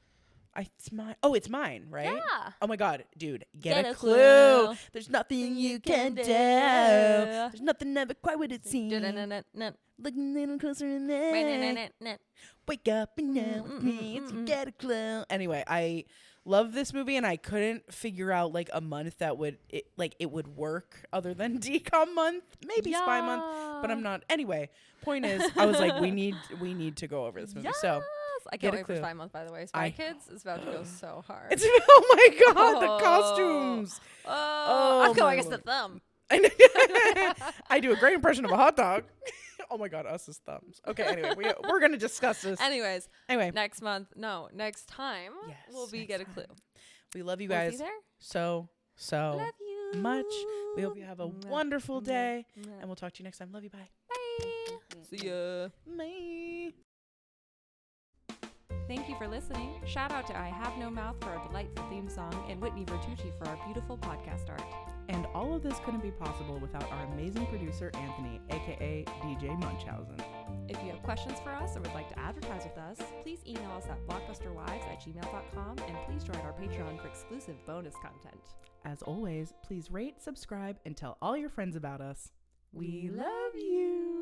It's mine. Oh, it's mine, right? Yeah. Oh my God, dude, Get get a a clue. clue. There's nothing you can do. do. There's nothing ever quite what it seems. Da-da-da-da-da. Look a little closer in there. Ra-na-na-na-na. Wake up and know with me. It's get a clue. Anyway, I love this movie, and I couldn't figure out a month that would it would work other than DCOM month, maybe Spy month, but I'm not. Anyway, point is, I was like, we need to go over this movie. Yes. So I Get can't a wait for clue. Spy Month, by the way. Spy Kids is about to go so hard. it's oh my God, Oh. the costumes. Oh, I'm my going against the Lord. thumb. I do a great impression of a hot dog. Oh my God, us as thumbs. Okay, anyway, we're gonna discuss this. Anyways, Anyway, next time Yes, will be next Get a time. Clue. we love you We'll see guys you there. so Love you much. We hope you have a wonderful day, and we'll talk to you next time. Love you. Bye. Bye. See ya. Bye. Thank you for listening. Shout out to I Have No Mouth for our delightful theme song and Whitney Vertucci for our beautiful podcast art. And all of this couldn't be possible without our amazing producer, Anthony, aka DJ Munchausen. If you have questions for us or would like to advertise with us, please email us at blockbusterwives@gmail.com and please join our Patreon for exclusive bonus content. As always, please rate, subscribe, and tell all your friends about us. We love you.